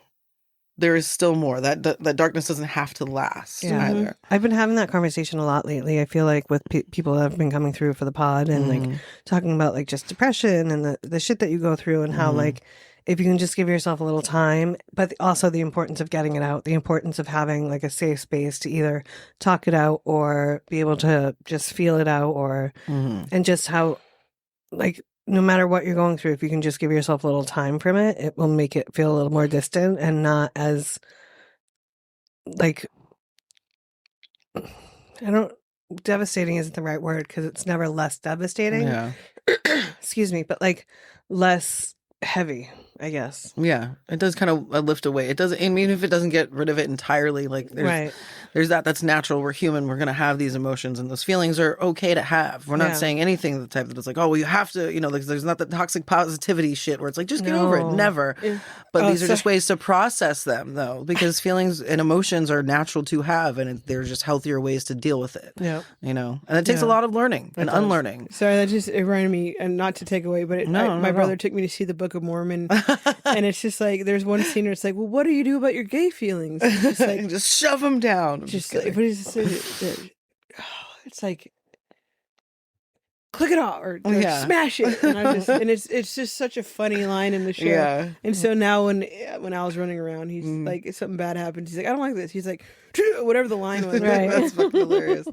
more. That darkness doesn't have to last either. I've been having that conversation a lot lately. I feel like with people that have been coming through for the pod, and like talking about like just depression and the shit that you go through, and how like, if you can just give yourself a little time, but also the importance of getting it out, the importance of having like a safe space to either talk it out or be able to just feel it out, or, and just how, like, no matter what you're going through, if you can just give yourself a little time from it, it will make it feel a little more distant and not as, like, devastating isn't the right word, because it's never less devastating. Excuse me, but like less heavy, I guess. Yeah, it does kind of lift away. It doesn't, I mean, if it doesn't get rid of it entirely, like there's that's natural. We're human. We're going to have these emotions, and those feelings are okay to have. We're not saying anything the type that it's like, oh, well, you have to, you know, like there's not the toxic positivity shit where it's like, just get over it. Never. But these are just ways to process them, though, because feelings and emotions are natural to have, and there's just healthier ways to deal with it. You know, and it takes a lot of learning and unlearning. Sorry, that just reminded me, and not to take away, but my brother took me to see the Book of Mormon, and it's just like, there's one scene where it's like, well, what do you do about your gay feelings? It's just like, just shove them down. Just like, what is it? It's like, click it off or Yeah. smash it. And it's just such a funny line in the show. Yeah. And so now when I was running around, he's like, if something bad happens, he's like, I don't like this. He's like, whatever the line was. Right. That's fucking hilarious.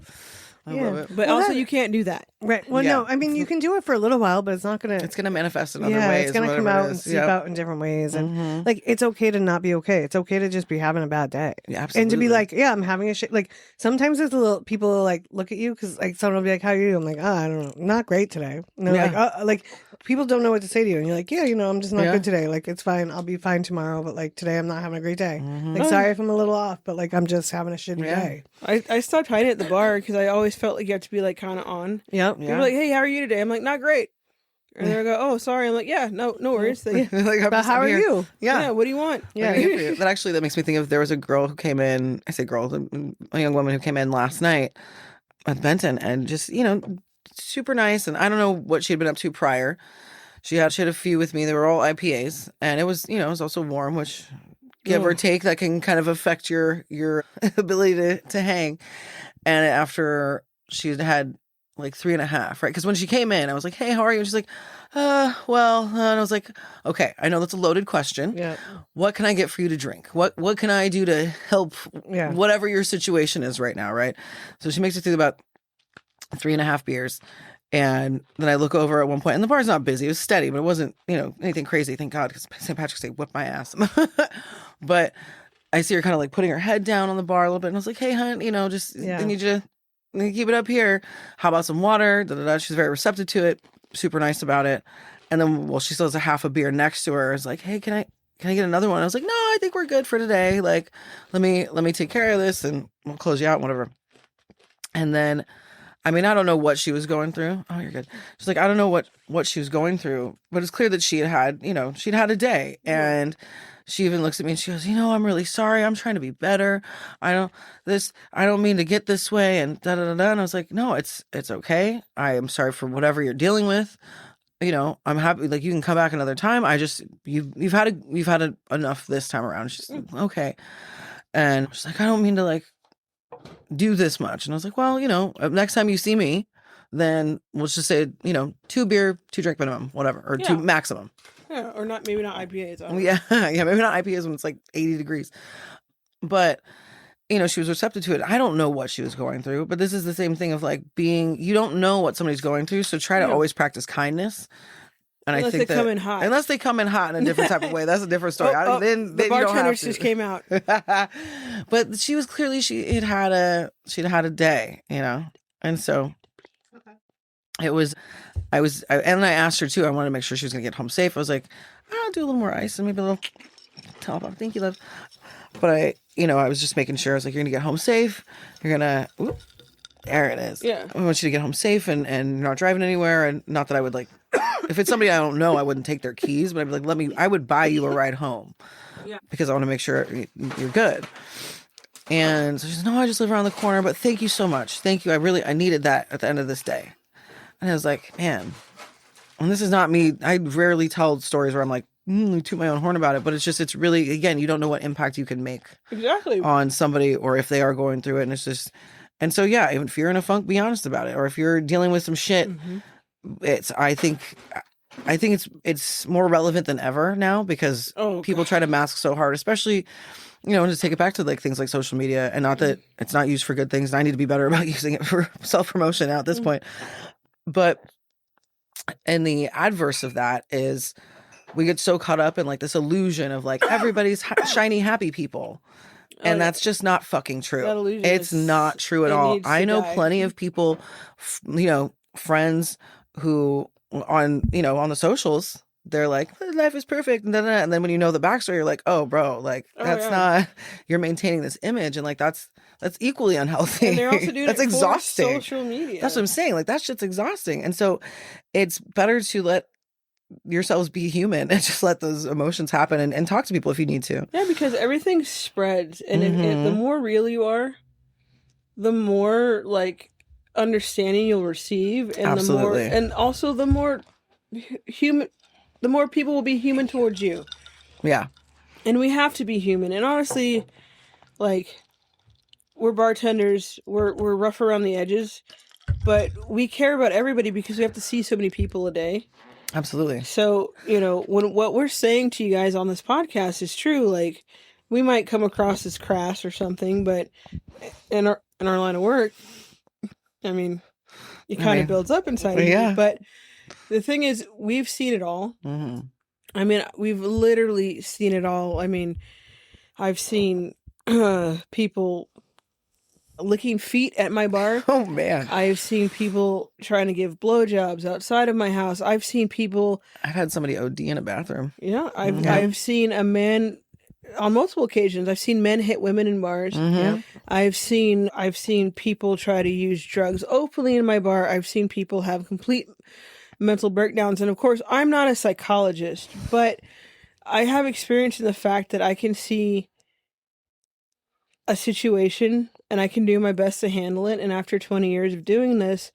I love it. But also, you can't do that. Right. Well, Yeah. no, I mean, you can do it for a little while, but it's not going to. It's gonna manifest in other ways. It's going to come whatever it out and is. seep Yep. out in different ways. And like, it's okay to not be okay. It's okay to just be having a bad day. Yeah, And to be absolutely. like, yeah, I'm having a shit. Like, sometimes it's a little, people like look at you because like someone will be like, how are you? I'm like, oh, I don't know. Not great today. And they're like people don't know what to say to you. And you're like, yeah, I'm just not good today. Like, it's fine. I'll be fine tomorrow. But like, today I'm not having a great day. Like, sorry if I'm a little off, but like, I'm just having a shitty day. I stopped hiding at the bar because I always felt like you have to be like kind of on. Yep. People are like, hey, how are you today? I'm like, not great. And they'll go, oh, sorry. I'm like, yeah, no worries. Like, Like, But how are you? Yeah. what do you want? Yeah. That makes me think of, there was a girl who came in. I say girl, a young woman who came in last night at Benton, and just super nice. And I don't know what she had been up to prior. She had a few with me. They were all IPAs, and it was it was also warm, which give or take that can kind of affect your ability to hang. And after she had like 3.5, right? Because when she came in, I was like, hey, how are you? And she's like, well, and I was like, okay, I know that's a loaded question. Yeah. What can I get for you to drink? What can I do to help whatever your situation is right now, right? So she makes it through about 3.5 beers. And then I look over at one point, and the bar's not busy. It was steady, but it wasn't, anything crazy. Thank God, because St. Patrick's Day whipped my ass. But I see her kind of like putting her head down on the bar a little bit, and I was like, hey, hon, I need you to keep it up here. How about some water? Da, da, da. She's very receptive to it, super nice about it. And then, she still has a half a beer next to her. I was like, hey, can I get another one? I was like, no, I think we're good for today. Like, let me take care of this, and we'll close you out, whatever. And then, I mean, I don't know what she was going through. Oh, you're good. She's like, I don't know what she was going through, but it's clear that she'd had a day. And she even looks at me and she goes, I'm really sorry. I'm trying to be better. I don't mean to get this way, and da da da da. And I was like, no, it's okay. I am sorry for whatever you're dealing with. I'm happy. Like, you can come back another time. You've had enough this time around. She's like, okay. And she's like, I don't mean to like do this much. And I was like, well, next time you see me, then we'll just say, 2 beer, 2 drink minimum, whatever, or 2 maximum. Yeah, or maybe not IPAs. Yeah, maybe not IPAs when it's like 80 degrees. But, she was receptive to it. I don't know what she was going through, but this is the same thing of like you don't know what somebody's going through, so try to always practice kindness. And unless I think they come in hot. Unless they come in hot in a different type of way, that's a different story. Then the you don't have bartenders to. just came out. But she was clearly she'd had a day, and so it was. I asked her too. I wanted to make sure she was gonna get home safe. I was like, I'll do a little more ice and maybe a little top off. Thank you, love. But I was just making sure. I was like, you're gonna get home safe. You're gonna. There it is. Yeah. I want you to get home safe and not driving anywhere. And not that I would like, if it's somebody I don't know, I wouldn't take their keys, but I'd be like, I would buy you a ride home. Yeah. Because I want to make sure you're good. And so she said, no, I just live around the corner, but thank you so much. Thank you. I needed that at the end of this day. And I was like, man, and this is not me. I rarely tell stories where I'm like, toot my own horn about it, but it's really, again, you don't know what impact you can make on somebody or if they are going through it. And it's just, and so, yeah, if you're in a funk, be honest about it. Or if you're dealing with some shit, I think it's more relevant than ever now because people try to mask so hard, especially, and just take it back to like things like social media, and not that it's not used for good things. And I need to be better about using it for self-promotion now at this point. But, and the adverse of that is we get so caught up in like this illusion of like everybody's shiny, happy people. And that's just not fucking true. It's not true at all. I know plenty of people, friends who on the socials, they're like, life is perfect. And then when you know the backstory, you're like, oh, bro, like not, you're maintaining this image. And like, that's equally unhealthy. And they're also doing that's it exhausting. for social media. That's what I'm saying. Like, that shit's exhausting. And so it's better to let yourselves be human and just let those emotions happen and talk to people if you need to. Yeah, because everything spreads, and the more real you are, the more like understanding you'll receive, and Absolutely. the more human, the more people will be human towards you. Yeah. And we have to be human. And honestly, like, we're bartenders, we're rough around the edges, but we care about everybody because we have to see so many people a day. Absolutely. So, when what we're saying to you guys on this podcast is true, like we might come across as crass or something, but in our line of work, I mean, it kind of builds up inside of you. But the thing is, we've seen it all. Mm-hmm. I mean, we've literally seen it all. I mean, I've seen people licking feet at my bar. Oh man. I've seen people trying to give blowjobs outside of my house. I've seen people. I've had somebody OD in a bathroom. Yeah, I've seen a man on multiple occasions. I've seen men hit women in bars. Mm-hmm. Yeah. I've seen people try to use drugs openly in my bar. I've seen people have complete mental breakdowns. And of course, I'm not a psychologist, but I have experience in the fact that I can see a situation and I can do my best to handle it. And after 20 years of doing this,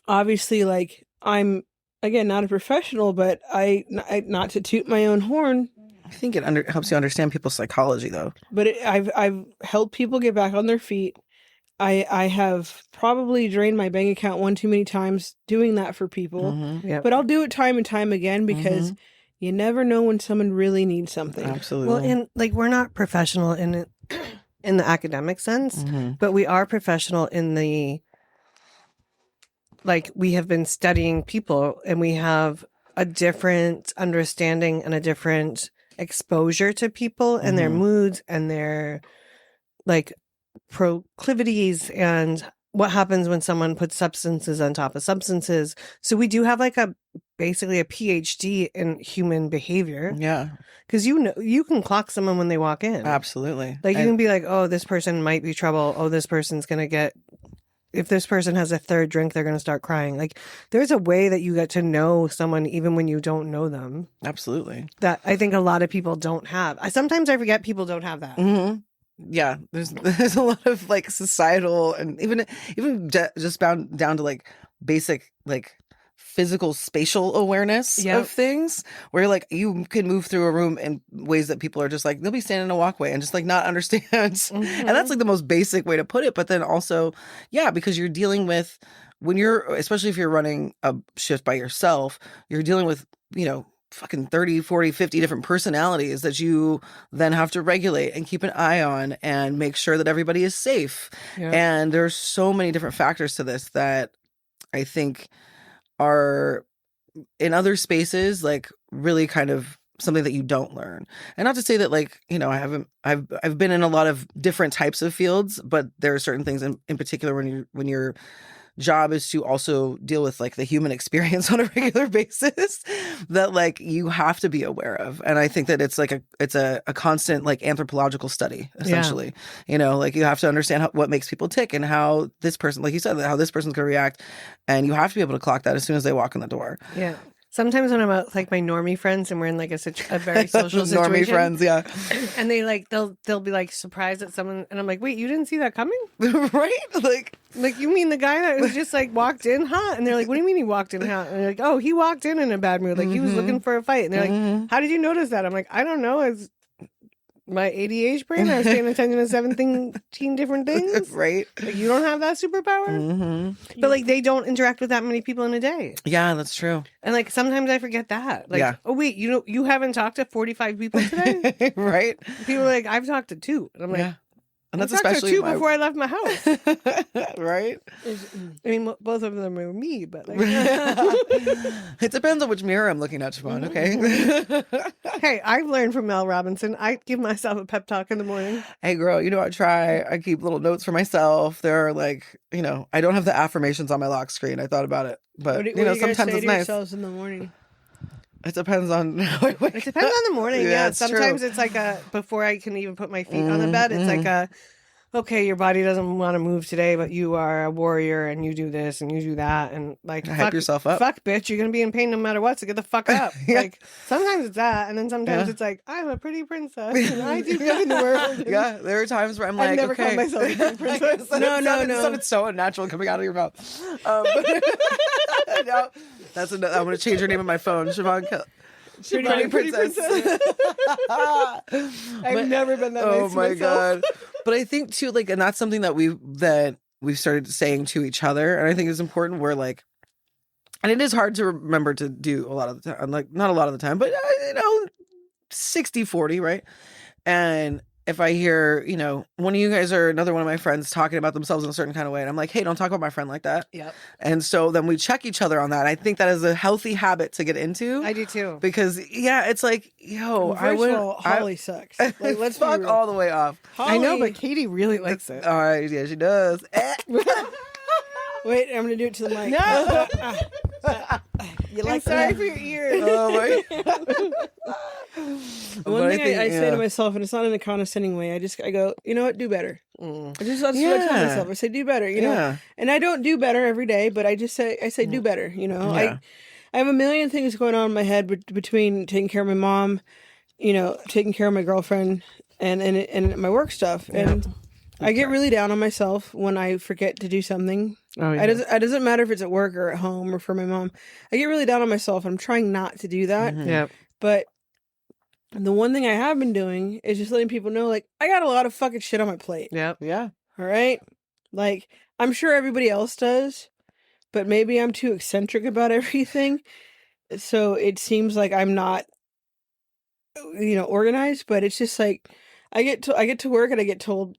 obviously, like, I'm, again, not a professional, but I not to toot my own horn. I think it helps you understand people's psychology, though. But I've helped people get back on their feet. I have probably drained my bank account one too many times doing that for people. Mm-hmm. Yep. But I'll do it time and time again because you never know when someone really needs something. Absolutely. Well, and like we're not professional in the academic sense, but we are professional in the, like, we have been studying people and we have a different understanding and a different exposure to people and their moods and their like proclivities and what happens when someone puts substances on top of substances. So we do have like basically a PhD in human behavior. Yeah. Because you can clock someone when they walk in. Absolutely. Like you can be like, oh, this person might be trouble. Oh, this person's going to get, if this person has a third drink, they're going to start crying. Like there's a way that you get to know someone even when you don't know them. Absolutely. That I think a lot of people don't have. Sometimes I forget people don't have that. Mm-hmm. Yeah, there's a lot of like societal and even just down to like basic like physical spatial awareness of things where like you can move through a room in ways that people are just like they'll be standing in a walkway and just like not understand. And that's like the most basic way to put it. But then also, because you're dealing with especially if you're running a shift by yourself, you're dealing with, fucking 30, 40, 50 different personalities that you then have to regulate and keep an eye on and make sure that everybody is safe. Yeah. And there's so many different factors to this that I think are in other spaces, like really kind of something that you don't learn. And not to say that like, I've been in a lot of different types of fields, but there are certain things in particular when your job is to also deal with like the human experience on a regular basis that like you have to be aware of. And I think that it's like a constant like anthropological study essentially. Like you have to understand what makes people tick and how this person, like you said, how this person's gonna react, and you have to be able to clock that as soon as they walk in the door. Yeah. Sometimes when I'm out with like my normie friends and we're in like a very social situation. Normie friends, yeah. And they like they'll be like surprised at someone and I'm like, wait, you didn't see that coming? Right? Like you mean the guy that was just like walked in hot? And they're like, what do you mean he walked in hot? And they're like, oh, he walked in a bad mood. Like he was looking for a fight. And they're like, how did you notice that? I'm like, I don't know. It's my ADHD brain. I was paying attention to 17 different things. Right. Like you don't have that superpower. But like they don't interact with that many people in a day. Yeah, that's true. And like sometimes I forget that. Like, oh wait, you haven't talked to 45 people today? Right. People are like, I've talked to 2. And I'm like, and that's I talked especially to 2 before I left my house. Right. I mean, both of them are me, but like, it depends on which mirror I'm looking at, Siobhan. Okay. Hey, I've learned from Mel Robinson. I give myself a pep talk in the morning. Hey, girl, I try. I keep little notes for myself. There are like, I don't have the affirmations on my lock screen. I thought about it, but sometimes it's nice. Yourselves in the morning? It depends on. It depends on the morning. Yeah, sometimes it's like before I can even put my feet on the bed. It's like okay, your body doesn't want to move today, but you are a warrior and you do this and you do that and like hype yourself up. Fuck, bitch, you're gonna be in pain no matter what. So get the fuck up. Like sometimes it's that, and then sometimes it's like I'm a pretty princess and I do good in the world. Yeah, there are times where I'm like, I've never called myself a pretty princess. No. It sounded so unnatural coming out of your mouth. No, I'm gonna change your name on my phone, Siobhan. Pretty princess. I've never been that nice to myself. God. But I think too, like, and that's something that we've started saying to each other, and I think it's important. We're like, and it is hard to remember to do a lot of the time, like not a lot of the time, but 60-40, right? And if I hear, one of you guys or another one of my friends talking about themselves in a certain kind of way, and I'm like, hey, don't talk about my friend like that. Yep. And so then we check each other on that. I think that is a healthy habit to get into. I do too. Because it's like, Holly sucks. Like, let's fuck all the way off. Holly, I know, but Katie really likes it. All right, yeah, she does. Wait, I'm gonna do it to the mic. No. You I'm like sorry that? for your ears. Oh my. One thing I say to myself, and it's not in a condescending way. I go, you know what? Do better. That's what I tell myself. I say, do better. You know, and I don't do better every day, but I say, do better. I have a million things going on in my head between taking care of my mom, taking care of my girlfriend, and my work stuff, and I get really down on myself when I forget to do something. Oh, yeah. It doesn't matter if it's at work or at home or for my mom. I get really down on myself. I'm trying not to do that. Yep. But the one thing I have been doing is just letting people know, like, I got a lot of fucking shit on my plate. Yep. Yeah. All right? Like, I'm sure everybody else does, but maybe I'm too eccentric about everything. So it seems like I'm not, organized, but it's just like, I get to work and I get told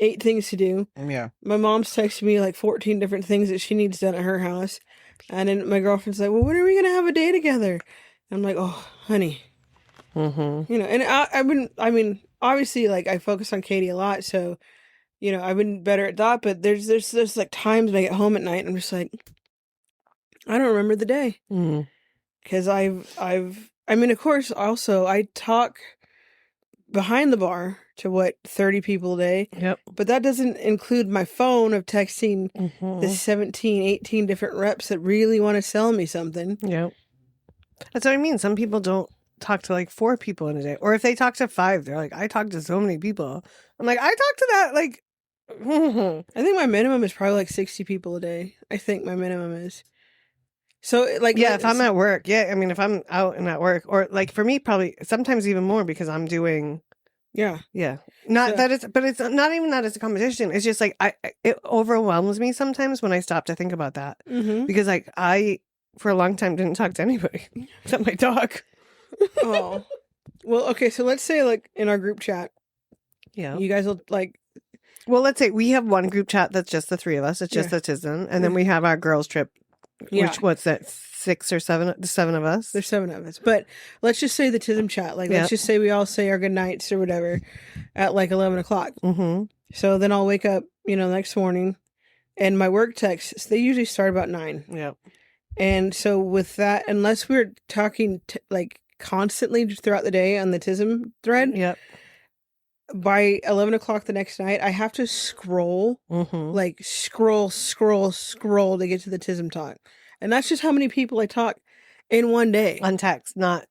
8 things to do. Yeah. My mom's texted me like 14 different things that she needs done at her house. And then my girlfriend's like, well, when are we going to have a day together? And I'm like, oh, honey. Mm-hmm. And obviously, like, I focus on Katie a lot. So, I've been better at that. But there's like times when I get home at night and I'm just like, I don't remember the day. Because of course, also, I talk behind the bar to 30 people a day. Yep. But that doesn't include my phone of texting the 17, 18 different reps that really want to sell me something. Yep. That's what I mean. Some people don't talk to like 4 people in a day. Or if they talk to 5, they're like, I talk to so many people. I'm like, I talk to that like I think my minimum is probably like 60 people a day. I think my minimum is. So like, if I'm at work, if I'm out and at work, or like for me, probably sometimes even more because I'm doing. Yeah. But it's not even that it's a competition. It's just like it overwhelms me sometimes when I stop to think about that because like I for a long time didn't talk to anybody except my dog. Oh, well, okay. So let's say like in our group chat, you guys will like. Well, let's say we have one group chat that's just the 3 of us. It's just the Tism, and then we have our girls trip. Which what's that? 6 or 7? The 7 of us. There's 7 of us, but let's just say the Tism chat. Like, let's just say we all say our good nights or whatever at like 11 o'clock. So then I'll wake up, the next morning, and my work texts they usually start about 9. Yep. And so with that, unless we're talking like constantly throughout the day on the Tism thread, by 11 o'clock the next night, I have to scroll, like scroll to get to the Tism talk. And that's just how many people I talk in one day. On text, not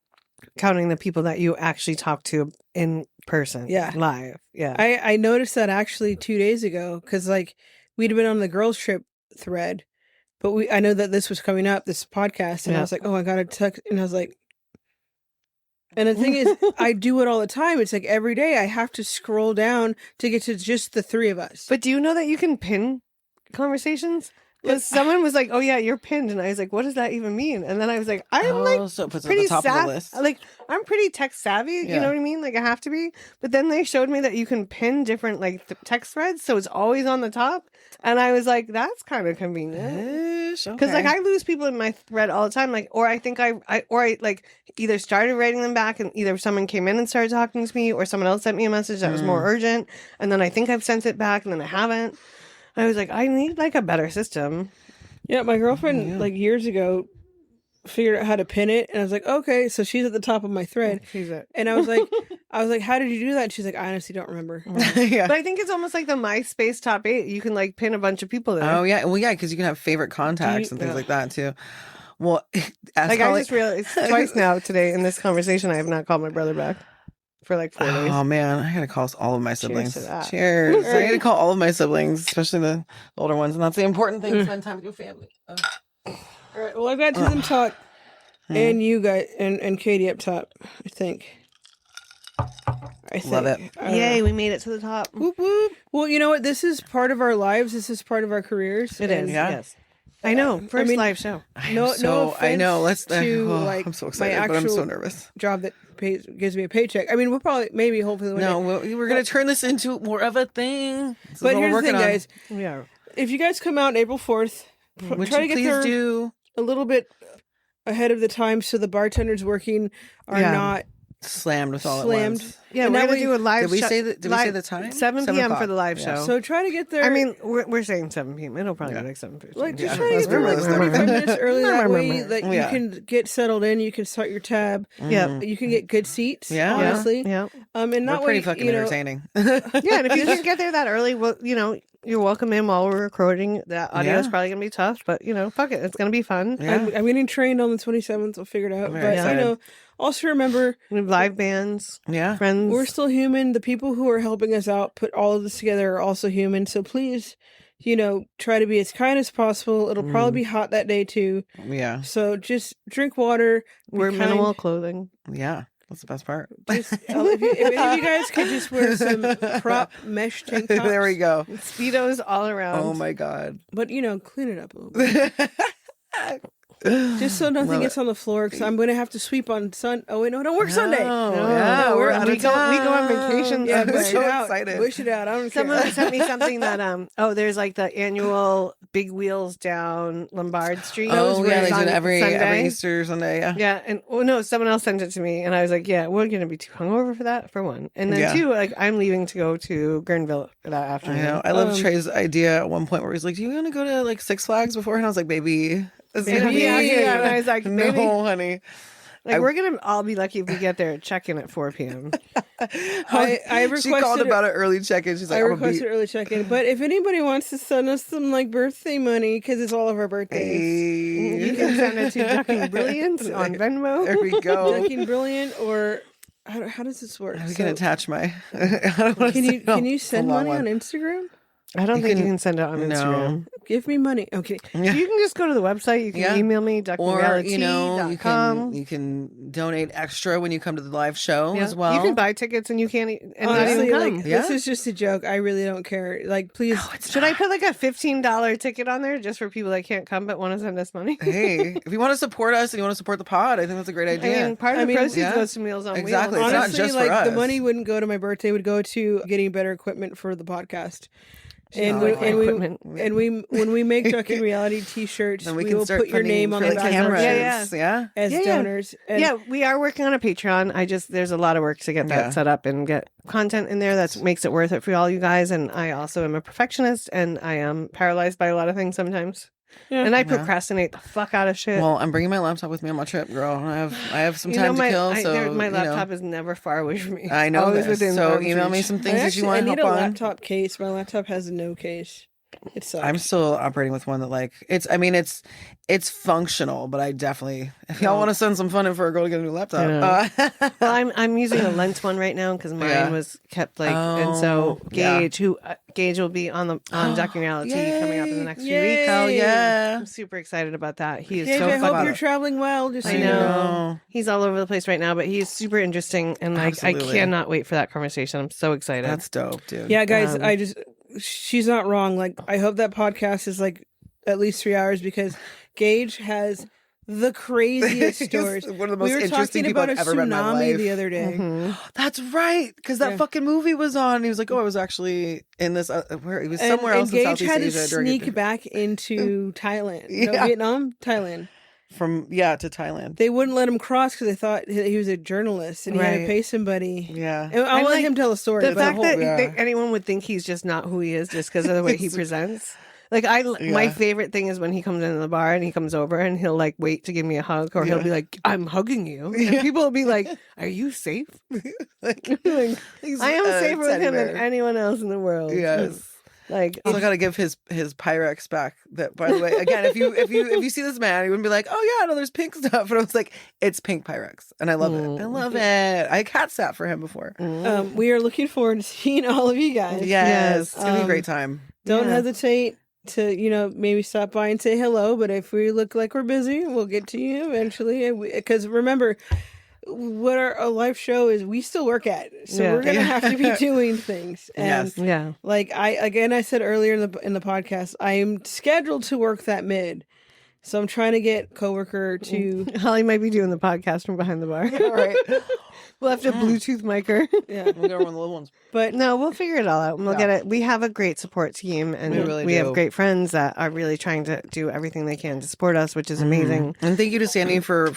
counting the people that you actually talk to in person. Yeah. Live. Yeah. I noticed that actually 2 days ago because like we'd been on the girls trip thread, but I know that this was coming up, this podcast, and I was like, oh, I got to text. And I was like, and the thing is, I do it all the time. It's like every day I have to scroll down to get to just the 3 of us. But do you know that you can pin conversations? Because someone was like, "Oh yeah, you're pinned," and I was like, "What does that even mean?" And then I was like, "I'm so it puts it pretty at the top of the list. Like I'm pretty tech savvy, you know what I mean? Like I have to be." But then they showed me that you can pin different like text threads, so it's always on the top. And I was like, "That's kind of convenient." Because like I lose people in my thread all the time, like, or I think I like either started writing them back, and either someone came in and started talking to me, or someone else sent me a message that was more urgent, and then I think I've sent it back, and then I haven't. I was like, I need like a better system. Yeah, my girlfriend like years ago figured out how to pin it, and I was like, okay, so she's at the top of my thread. And I was like, how did you do that? And she's like, I honestly don't remember. But I think it's almost like the MySpace top 8. You can like pin a bunch of people there. Oh yeah, well yeah, because you can have favorite contacts and things like that too. Well, like I just realized twice now today in this conversation, I have not called my brother back. For like 4 days. Oh man, I gotta call all of my siblings. Cheers to that. Cheers. I gotta call all of my siblings, especially the older ones, and that's the important thing. Spend time with your family. All right. Well, I've got Tism talk, and you guys and Katie up top, I think. I think. Love it. Yay, we made it to the top. Whoop, whoop. Well, you know what? This is part of our lives. This is part of our careers. It and is, Yeah. yes. I know. First mean, live show. No, no offense I know. Let's. to like I'm so my excited, but I'm so actual nervous. job that gives me a paycheck. I mean, we'll probably, maybe, hopefully, one No, day. we're gonna turn this into more of a thing. This is But what we're here's the thing, working on. guys. Yeah. If you guys come out on April 4th, Would try you to get please there do a little bit ahead of the time so the bartenders working are Yeah. not slammed with all slammed. at once? Yeah, And we're that going to way- do a live Did we show. say the? Did we say the time? 7 7 p.m. for o'clock. the live Yeah. show. So try to get there. I mean, we're saying 7 p.m. It'll probably be like 7:15. like just Yeah. try to get there like That's 45 minutes early. That way that Yeah. you can get settled in. You can start your tab. Yeah. You can get good seats. Yeah. honestly. Yeah. And We're that pretty way, fucking you know, entertaining. Yeah, and if you can get there that early, well, you know, you're welcome in while we're recording. The audio is Yeah. probably going to be tough, but, you know, fuck it. It's going to be fun. Yeah. I'm getting trained on the 27th. We'll figure it out. Very But excited. you know, also remember, We have live bands, Yeah. friends. we're still human. The people who are helping us out put all of this together are also human. So please, you know, try to be as kind as possible. It'll probably be hot that day too. Yeah. So just drink water. be wear kind. minimal clothing. Yeah. That's the best part. Just, if any of you guys could just wear some crop mesh tank tops. There we go. Speedos all around. Oh my god. But, you know, clean it up a little bit. Just so nothing Love gets on the floor, because I'm going to have to sweep on Oh, wait, no, don't work Sunday. Oh, No, yeah, no, we're we're- out we of go on town. vacation. Yeah, Sunday. push so it out. excited. Push it out. I don't Someone care. sent me something that there's like the annual Big Wheels down Lombard Street. Oh yeah, It's they on do it every Sunday. Easter Sunday. Yeah. Yeah, and no, someone else sent it to me, and I was like, "Yeah, we're gonna be too hungover for that, for one, and then Yeah. two, like I'm leaving to go to Guerneville that I afternoon." know. I love Trey's idea at one point where he's like, "Do you want to go to like Six Flags before?" And I was like, "Baby, it's gonna Baby, be yeah, and I was like, no, "Baby." honey." Like we're gonna all be lucky if we get there check-in at 4 p.m. I She called requested about an early check-in. She's like, I "I'm gonna be." requested early check-in, but if anybody wants to send us some like birthday money, because it's all of our birthdays, You Hey. can send it to Ducking Brilliant on Venmo. There we go. Ducking Brilliant, or how does this work? I So, can attach my. I don't wanna can say you no. can you It's a send long money on one. Instagram? I don't You think you can- can send it on No. Instagram. Give me money. Okay. Yeah. You can just go to the website. You can Yeah. email me, Or you know, duckingreality.com. you can donate extra when you come to the live show Yeah. as well. You can buy tickets and you can't and not Honestly, even like come. Yeah. this is just a joke. I really don't care. Like, please. Should I put like a $15 ticket on there just for people that can't come but want to send us money? Hey, if you want to support us and you want to support the pod, I think that's a great I idea. mean, part of I the mean, proceeds yeah. goes to Meals on Exactly. Wheels. It's not Honestly, just for like the us. money wouldn't go to my birthday; it would go to getting better equipment for the podcast. And not we, like and we equipment. and we when we make Ducking Reality T-shirts, then we, we can will start put your funding name for on the the back cameras. of Yeah, the yeah. Yeah. as Yeah, yeah. donors. And Yeah, we are working on a Patreon. There's a lot of work to get that Yeah. set up and get content in there that makes it worth it for all you guys. And I also am a perfectionist and I am paralyzed by a lot of things sometimes. Yeah. And I procrastinate the fuck out of shit. Well, I'm bringing my laptop with me on my trip, girl. I have some You know, time to kill, my you know. laptop is never far away from me. I know Always this. within So arm's email me reach. some I things that you want I to need help a on. laptop case. My laptop has no case. It sucks. I'm still operating with one that like it's functional, but I definitely if y'all want to send some funding for a girl to get a new laptop. Well, I'm using a lens one right now because mine Yeah. was kept and so Oh, yeah. Gage will be on Ducking Reality coming up in the next few Yay. weeks. Hell yeah. I'm super excited about that. He is Gage, so I hope fun. you're traveling well. Just so I you know. He's all over the place right now, but he's super interesting, and like I Absolutely. cannot wait for that conversation. I'm so excited. That's dope, dude. Yeah, guys, Um, she's not wrong. Like, I hope that podcast is like at least 3 hours because Gage has the craziest He's stories. one of the We most were interesting talking people about I've a ever met in my tsunami life. the other day. Mhm. That's right, because that Yeah. fucking movie was on. And he was like, "Oh, I was actually in this. Where he was somewhere and else in Gage Southeast had to Asia during sneak back into Thailand. No, Yeah. Vietnam? Thailand. to Thailand. They wouldn't let him cross because they thought he was a journalist and he had to Right. pay somebody. Yeah, And I'll And, let like, him tell a story. The but fact that yeah. anyone would think he's just not who he is just because of the way he presents. Like my Yeah. favorite thing is when he comes into the bar and he comes over and he'll like wait to give me a hug or he'll Yeah. be like, "I'm hugging you," and people will be like, "Are you safe?" like, Like, he's I am a safer with teddy him than bear. anyone else in the world. Yes. Like I got to give his Pyrex back. That, by the way, again, if you see this man, you wouldn't be like, "Oh yeah, no, there's pink stuff," and I was like, "It's pink Pyrex," and I love it. I love it. I cat sat for him before. we are looking forward to seeing all of you guys. Yes, it's gonna be a great Um, time. Don't Yeah. hesitate to, maybe stop by and say hello. But if we look like we're busy, we'll get to you eventually. Because remember, what our life show is, we still work at. So Yeah. we're gonna have to be doing things. And Yes. Yeah. like I said earlier in the podcast, I am scheduled to work that mid. So I'm trying to get coworker to Holly might be doing the podcast from behind the bar. All right. We'll have to Bluetooth mic her. yeah. We'll get one of the little ones. But No, we'll figure it all out. And we'll Yeah. get it. We have a great support team, and We really we have do. great friends that are really trying to do everything they can to support us, which is amazing. And thank you to Sandy for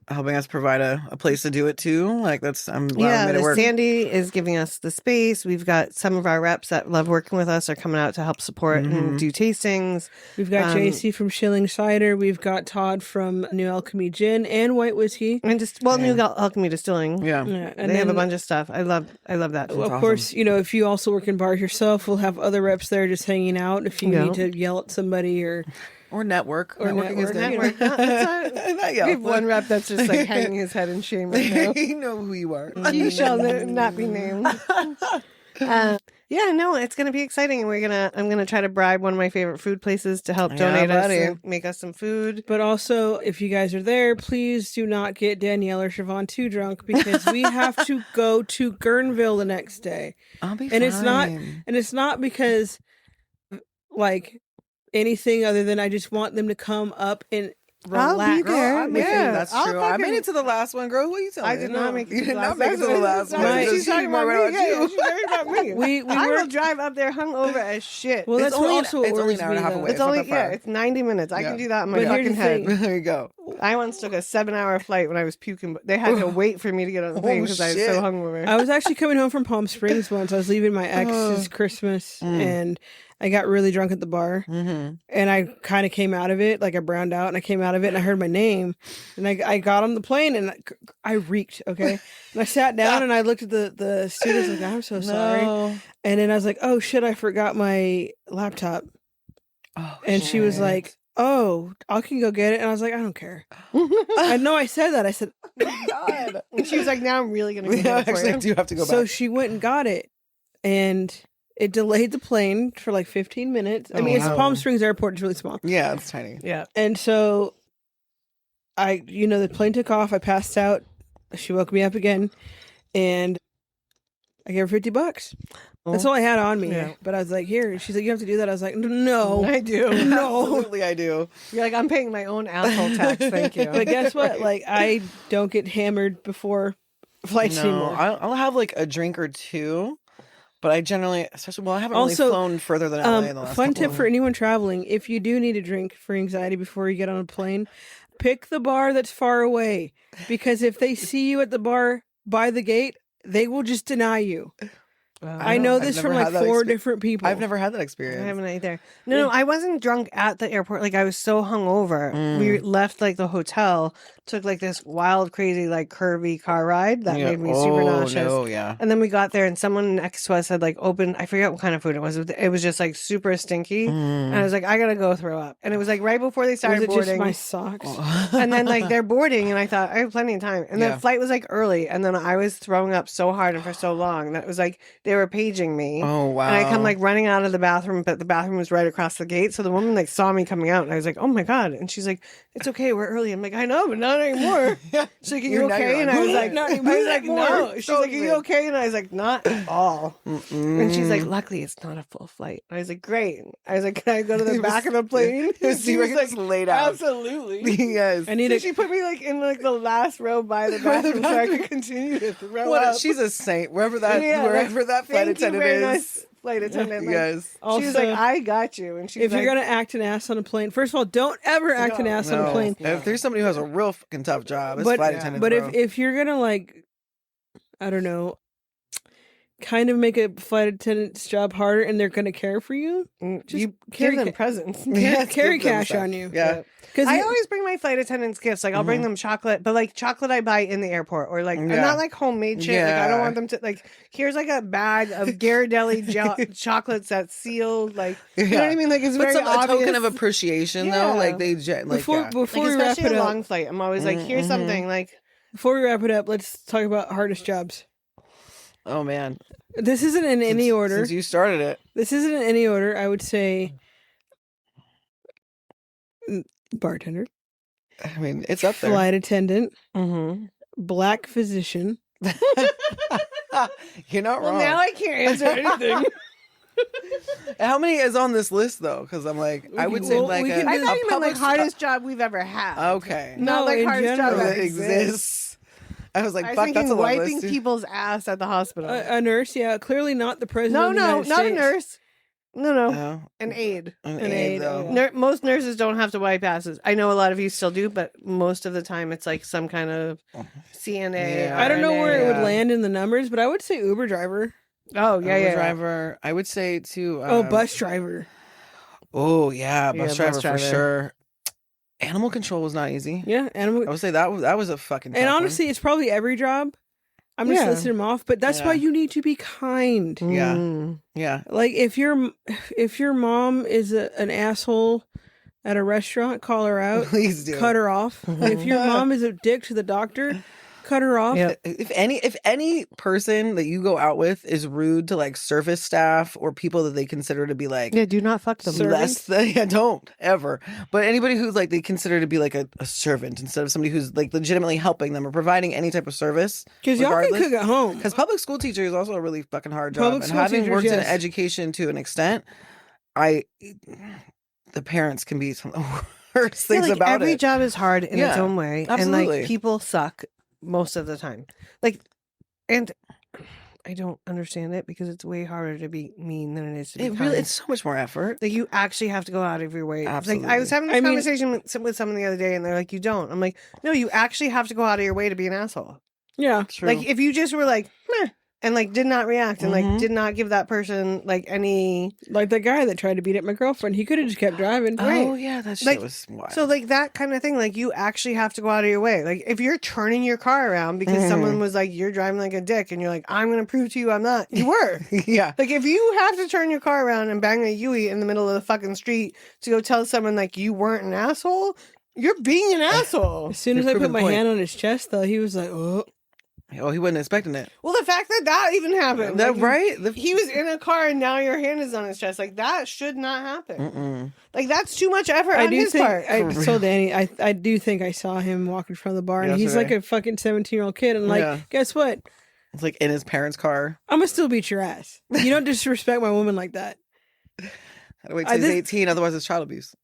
helping us provide a place to do it too. Like I'm glad we made it work. Sandy is giving us the space. We've got some of our reps that love working with us are coming out to help support and do tastings. we've got JC from Shilling Cider. We've got Todd from New Alchemy Gin and White Whiskey. And just New Alchemy Distilling. Yeah. Yeah, and They have a then, bunch of stuff. I love that. of course, if you also work in bars yourself, we'll have other reps there just hanging out. If you Yeah. need to yell at somebody or network. Networking is network. good. We have one rep that's just like hanging his head in shame right now. You know who you are. He shall not be named. Yeah, no, it's gonna be exciting, and I'm gonna try to bribe one of my favorite food places to help donate us buddy. and make us some food. But also, if you guys are there, please do not get Danielle or Siobhan too drunk because we have to go to Guerneville the next day. I'll be And fine. it's not because like anything other than I just want them to come up and I'll relax. be there. I made Yeah, it. That's I'll true. I made fucking- it to the last one, girl. What are you telling I me? did not make it You to did the not last make it to the one. last one. Right. She's talking about me. Yeah, she's talking about me. We I will work. drive up there hungover as shit. Well, It's that's only also what it's only an worries hour and a me, half though. away. It's not only that far. it's 90 minutes. I Yeah. can do that in my But here's fucking the head. thing. There you go. I once took a 7-hour flight when I was puking, but they had to wait for me to get on the plane because I was shit. so hungover. I was actually coming home from Palm Springs once. I was leaving my ex's Christmas and I got really drunk at the bar Mm-hmm. and I kind of came out of it. Like I browned out and I came out of it and I heard my name and I got on the plane and I reeked. Okay. And I sat down and I looked at the students like, I'm so sorry. No. And then I was like, oh shit, I forgot my laptop. Oh, And she was shit. like, oh, I can go get it. And I was like, I don't care. I know I said that. I said, God. And she was like, now I'm really going to Yeah, get it for actually, I you. do have to go so back. she went and got it. And it delayed the plane for like 15 minutes. I mean, it's wow. Palm Springs Airport. It's really small. Yeah, it's tiny. Yeah. And so the plane took off. I passed out. She woke me up again. And I gave her $50. That's all I had on me. Yeah. But I was like, here. She's like, you have to do that. I was like, no. I do. No. Absolutely, I do. You're like, I'm paying my own asshole tax. Thank you. But guess what? Like, I don't get hammered before flights No, anymore. I'll have like a drink or two, but I generally, especially, I haven't Also, really flown further than LA in the last fun couple tip of- for anyone traveling: if you do need a drink for anxiety before you get on a plane, pick the bar that's far away. Because if they see you at the bar by the gate, they will just deny you. I know I've this never from had like that 4 expe- different people. I've never had that I experience. haven't either. No, I wasn't drunk at the airport. Like I was so hungover. We left like the hotel, took like this wild, crazy, like curvy car ride that Yeah. made me super nauseous. No, yeah. And then we got there, and someone next to us had like opened. I forget what kind of food it was. It was just like super stinky, and I was like, I gotta go throw up. And it was like right before they Was started it boarding. just my socks? And then like they're boarding, and I thought I have plenty of time. And Yeah. the flight was like early, and then I was throwing up so hard and for so long that it was like they were paging me. Oh, wow. And I come like running out of the bathroom, but the bathroom was right across the gate. So the woman like saw me coming out, and I was like, "Oh my god!" And she's like, "It's okay, we're early." I'm like, "I know, but not anymore." She's like, "Are you Now you're okay?" And I was like, "Not "I anymore." was like, no." She's like, "Are you Totally. okay?" And I was like, "Not at all." And she's like, "Luckily, it's not a full flight." I was like, "Great." I was like, "Can I go to the It back was- of the plane?" it was She was like laid out. "Absolutely." Yes. I need So a she put me like in like the last row by the bathroom so I could continue to throw What? up. She's a saint. Wherever that, Yeah, wherever that flight Thank you attendant very is. much, flight attendant. Like, Yes. Also, she was like, "I got you," and she's if like, you're gonna act an ass on a plane, first of all, don't ever act an No, ass on a No. plane. If there's somebody who has a real fucking tough job, it's But flight attendants. but bro. if you're gonna like, I don't know, kind of make a flight attendant's job harder, and they're gonna care for you, just "You carry give them ca- presents." Yes, carry give them cash stuff. on you. Yeah. Because I always bring my flight attendants gifts. Like I'll bring them chocolate, but like chocolate I buy in the airport, or like Yeah. not like homemade shit. Like I don't Yeah. want them to like. Here's like a bag of Ghirardelli chocolates that's sealed. Like you know what I mean? Like it's But very some a obvious. token of appreciation, Yeah. though. Like they like before yeah. before Like we wrap especially it a up, long flight, I'm always like, here's something like. before we wrap it up, let's talk about hardest jobs. Oh man. This isn't in any order. Since you started it. This isn't in any order. I would say bartender, I mean, it's up there. flight attendant, Mm-hmm. black physician. You're not wrong. Well, now I can't answer anything. How many is on this list though? Because I'm like, I would say Well, like we a, can I do- thought a you meant like public hardest job we've ever had. Okay. Not No, like in hardest job general. that That exists. exists. I was like, I was fuck, thinking that's a long wiping list. people's ass at the hospital. A nurse, yeah, clearly not the president. no, of the no, United not a States. nurse. No, Oh, an aide. an An aide aide, though. oh, yeah. Most nurses don't have to wipe asses. I know a lot of you still do, but most of the time it's like some kind of CNA. Yeah. I don't know where it would Yeah. land in the numbers, but I would say Uber driver. Oh yeah, Uber yeah. driver. I would say too. Bus driver. Oh yeah, Yeah, bus driver bus for driver. sure. Animal control was not easy. Yeah, animal. I would say that was a fucking. And tough one. honestly, it's probably every job. I'm just Yeah. listing them off, but that's why Yeah. you need to be kind. Yeah. Mm. yeah, Like if your mom is an asshole at a restaurant, call her out, please do. cut her off. If your mom is a dick to the doctor, cut her off. Yep. If any person that you go out with is rude to like service staff or people that they consider to be like Yeah, do not fuck them. less than, yeah, don't ever. But anybody who's like they consider to be like a servant instead of somebody who's like legitimately helping them or providing any type of service. Because y'all can regardless. cook at home. Because public school teacher is also a really fucking hard job. Public And school having teachers, worked in yes. education to an extent, the parents can be some of the worst things like about every it. job is hard in its Yeah, own way, and absolutely. like people suck most of the time. Like, and I don't understand it because it's way harder to be mean than it is to be It kind. really, it's so much more effort. Like you actually have to go out of your way. Like I Absolutely. was having this I mean- conversation with someone the other day, and they're like, "You don't." I'm like, "No, you actually have to go out of your way to be an asshole." Yeah. True. Like if you just were like, meh, and like did not react and like Mhm. did not give that person like any. Like that guy that tried to beat up my girlfriend. He could have just kept driving. Oh yeah, that shit Like, was wild. So like that kind of thing, like you actually have to go out of your way. Like if you're turning your car around because someone was like, you're driving like a dick, and you're like, I'm gonna prove to you I'm not. You were. yeah, Like if you have to turn your car around and bang a Yui in the middle of the fucking street to go tell someone like you weren't an asshole, you're being an asshole. As soon as You're I put proving my the point. hand on his chest, though, he was like, "Oh, oh, he wasn't expecting it. Well, the fact that that even happened, That like, right? He was in a car and now your hand is on his chest. Like that should not happen. Mm-mm. Like that's too much effort I on do his think." part. I told Danny, I do think I saw him walking from the bar, and he's like Yesterday. a fucking 17-year-old kid. And like, Yeah. guess what? It's like in his parents' car. I'm gonna still beat your ass. You don't disrespect my woman like that. Gotta wait till he's 18, otherwise it's child abuse.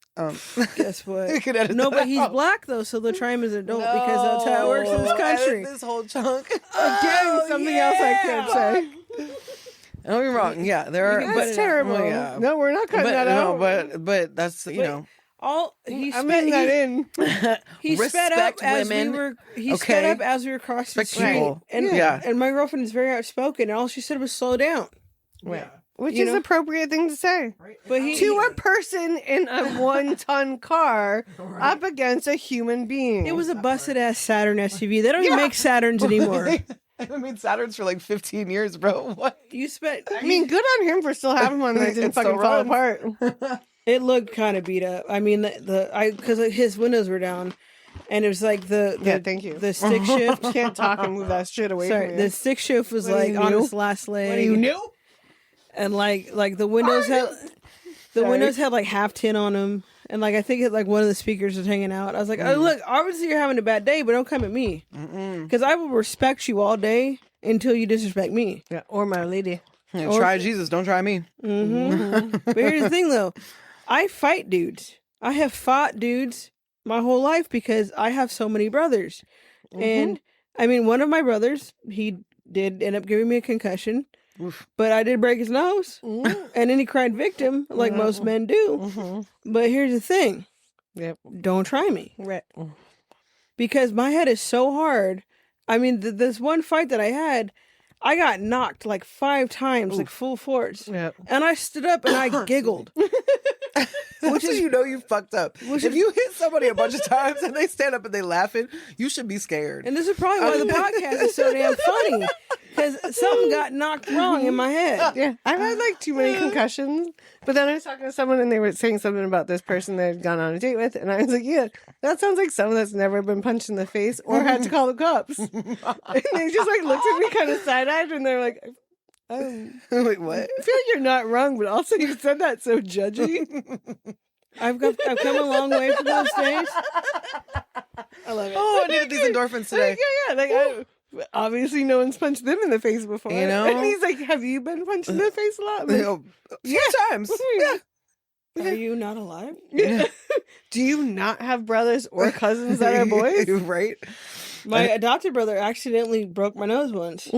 Guess what? You can edit No, that but he's out. black though, so they'll try him as an adult because that's how it works in this No, country. edit this whole chunk. Again, something else I can't say. Don't be wrong. Yeah, there are. That's but, terrible. well, yeah. No, we're not cutting but, that no, out. but that's you But know. All he I'm sped, putting that in. he sped up Respect as women. we were. He Okay. sped up as we were crossing the Respect street, people. and Yeah. and my girlfriend is very outspoken, and all she said was slow down. Right. Which You is know? appropriate thing to say. But he To a person in a 1-ton car up against a human being. it was a busted ass Saturn SUV. They don't even make Saturns anymore. I mean, Saturns for like 15 years, bro. What? You spent. I mean, good on him for still having one that didn't It still fucking fall runs. apart. It looked kind of beat up. I mean, because his windows were down, and it was like the Yeah, thank you. the stick shift. Can't talk and move that shit away Sorry, from you. the stick shift was What do like you on know? its last leg. What do you know? And like the windows had Sorry. windows had like half tin on them, and like I think it, like one of the speakers was hanging out. I was like, oh look, obviously you're having a bad day, but don't come at me because I will respect you all day until you disrespect me. Yeah, or my lady. Yeah, try Jesus, don't try me. But here's the thing though, I fight dudes. I have fought dudes my whole life because I have so many brothers, and I mean one of my brothers, he did end up giving me a concussion. Oof. But I did break his nose, and then he cried victim, like most men do. But here's the thing: Yep. don't try me Right. because my head is so hard. I mean, this one fight that I had, I got knocked like 5 times, like full force, Yep. and I stood up and I giggled. Which is, you know, you fucked up. If you hit somebody a bunch of times and they stand up and they laughing, you should be scared. And this is probably why the podcast is so damn funny because something got knocked wrong in my head. Yeah, I've had like too many concussions. But then I was talking to someone and they were saying something about this person they had gone on a date with. And I was like, yeah, that sounds like someone that's never been punched in the face or had to call the cops. And they just like looked at me kind of side-eyed and they're like, Wait, what? I feel like you're not wrong, but also you said that so judgy. I've come a long way from those days. I love it. Oh, I needed these endorphins today. Obviously, no one's punched them in the face before. You know? And he's like, "Have you been punched in the face a lot?" I'm like, A few times. Yeah. Are you not alive? Do you not have brothers or cousins that are boys? Right? My adopted brother accidentally broke my nose once.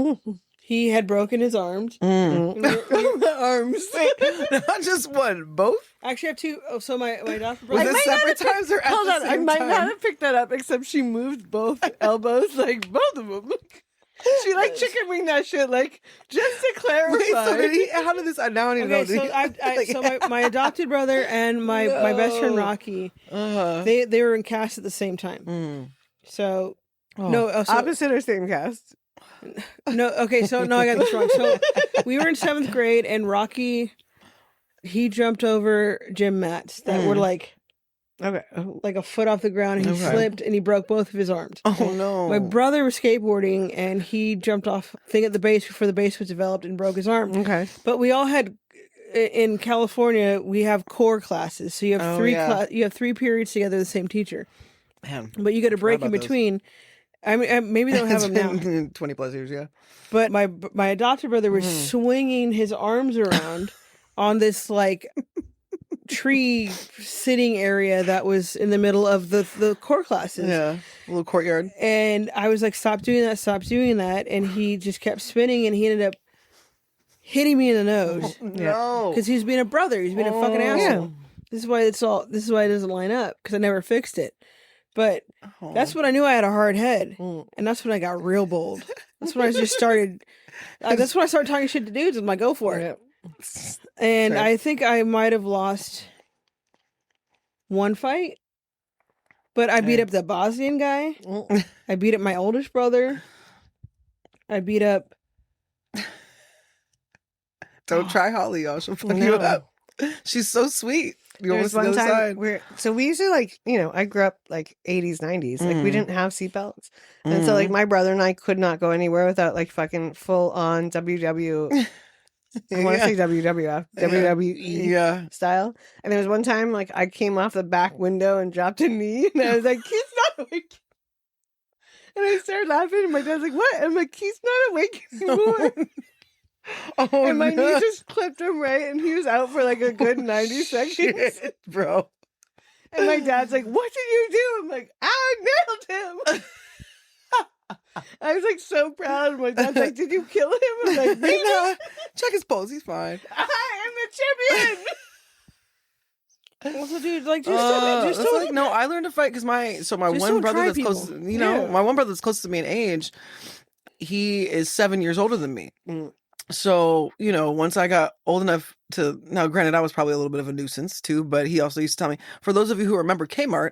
He had broken his arms. Arms. Not just one, both? Actually, I have two. Oh, so my adopted Was brother. it separate times or at Hold the on, same I might time? not have picked that up, except she moved both elbows, like both of them. She like chicken wing that shit, like just to clarify. Wait, so how did this? Now I don't even know. So my adopted brother and my best friend Rocky, they were in cast at the same time. So Opposite or same cast? No, okay, so no, I got this wrong. So we were in 7th grade, and Rocky, he jumped over gym mats that were like a foot off the ground, and he slipped, and he broke both of his arms. Oh no! My brother was skateboarding, and he jumped off thing at the base before the base was developed and broke his arm. Okay, but we all had. In California, we have core classes, so you have you have 3 periods together, the same teacher. Man, but you get a break in between. I mean, maybe they don't have them now. 20 plus years, yeah. But my adopted brother was swinging his arms around on this like tree sitting area that was in the middle of the core classes. Yeah, a little courtyard. And I was like, stop doing that, stop doing that. And he just kept spinning, and he ended up hitting me in the nose. No, because he's being a brother. He's being a fucking asshole. Yeah. This is why this is why it doesn't line up, because I never fixed it. But that's when I knew I had a hard head, and that's when I got real bold. That's when I just started. That's when I started talking shit to dudes. I'm like, go for it. And right. I think I might have lost one fight, but I beat up the Bosnian guy. I beat up my oldest brother. I beat up. Don't try Holly, y'all. She'll fuck you up. She's so sweet. You almost one the other time side. So we used to I grew up like 80s, 90s. Like we didn't have seatbelts. And so like my brother and I could not go anywhere without like fucking full on WW. I want to say WWF, WWE style. And there was one time like I came off the back window and dropped a knee, and I was like, he's not awake. And I started laughing, and my dad's like, what? I'm like, he's not awake anymore. And my knee just clipped him right, and he was out for like a good 90 seconds. Shit, bro. And my dad's like, what did you do? I'm like, I nailed him. I was like so proud. And my dad's like, did you kill him? I'm like, maybe. Check his pulse. He's fine. I am the champion. Also, dude, like, just like, no, I learned to fight because my one brother that's close, my one brother that's close to me in age, he is 7 years older than me. So, once I got old enough to, now granted, I was probably a little bit of a nuisance too, but he also used to tell me, for those of you who remember Kmart,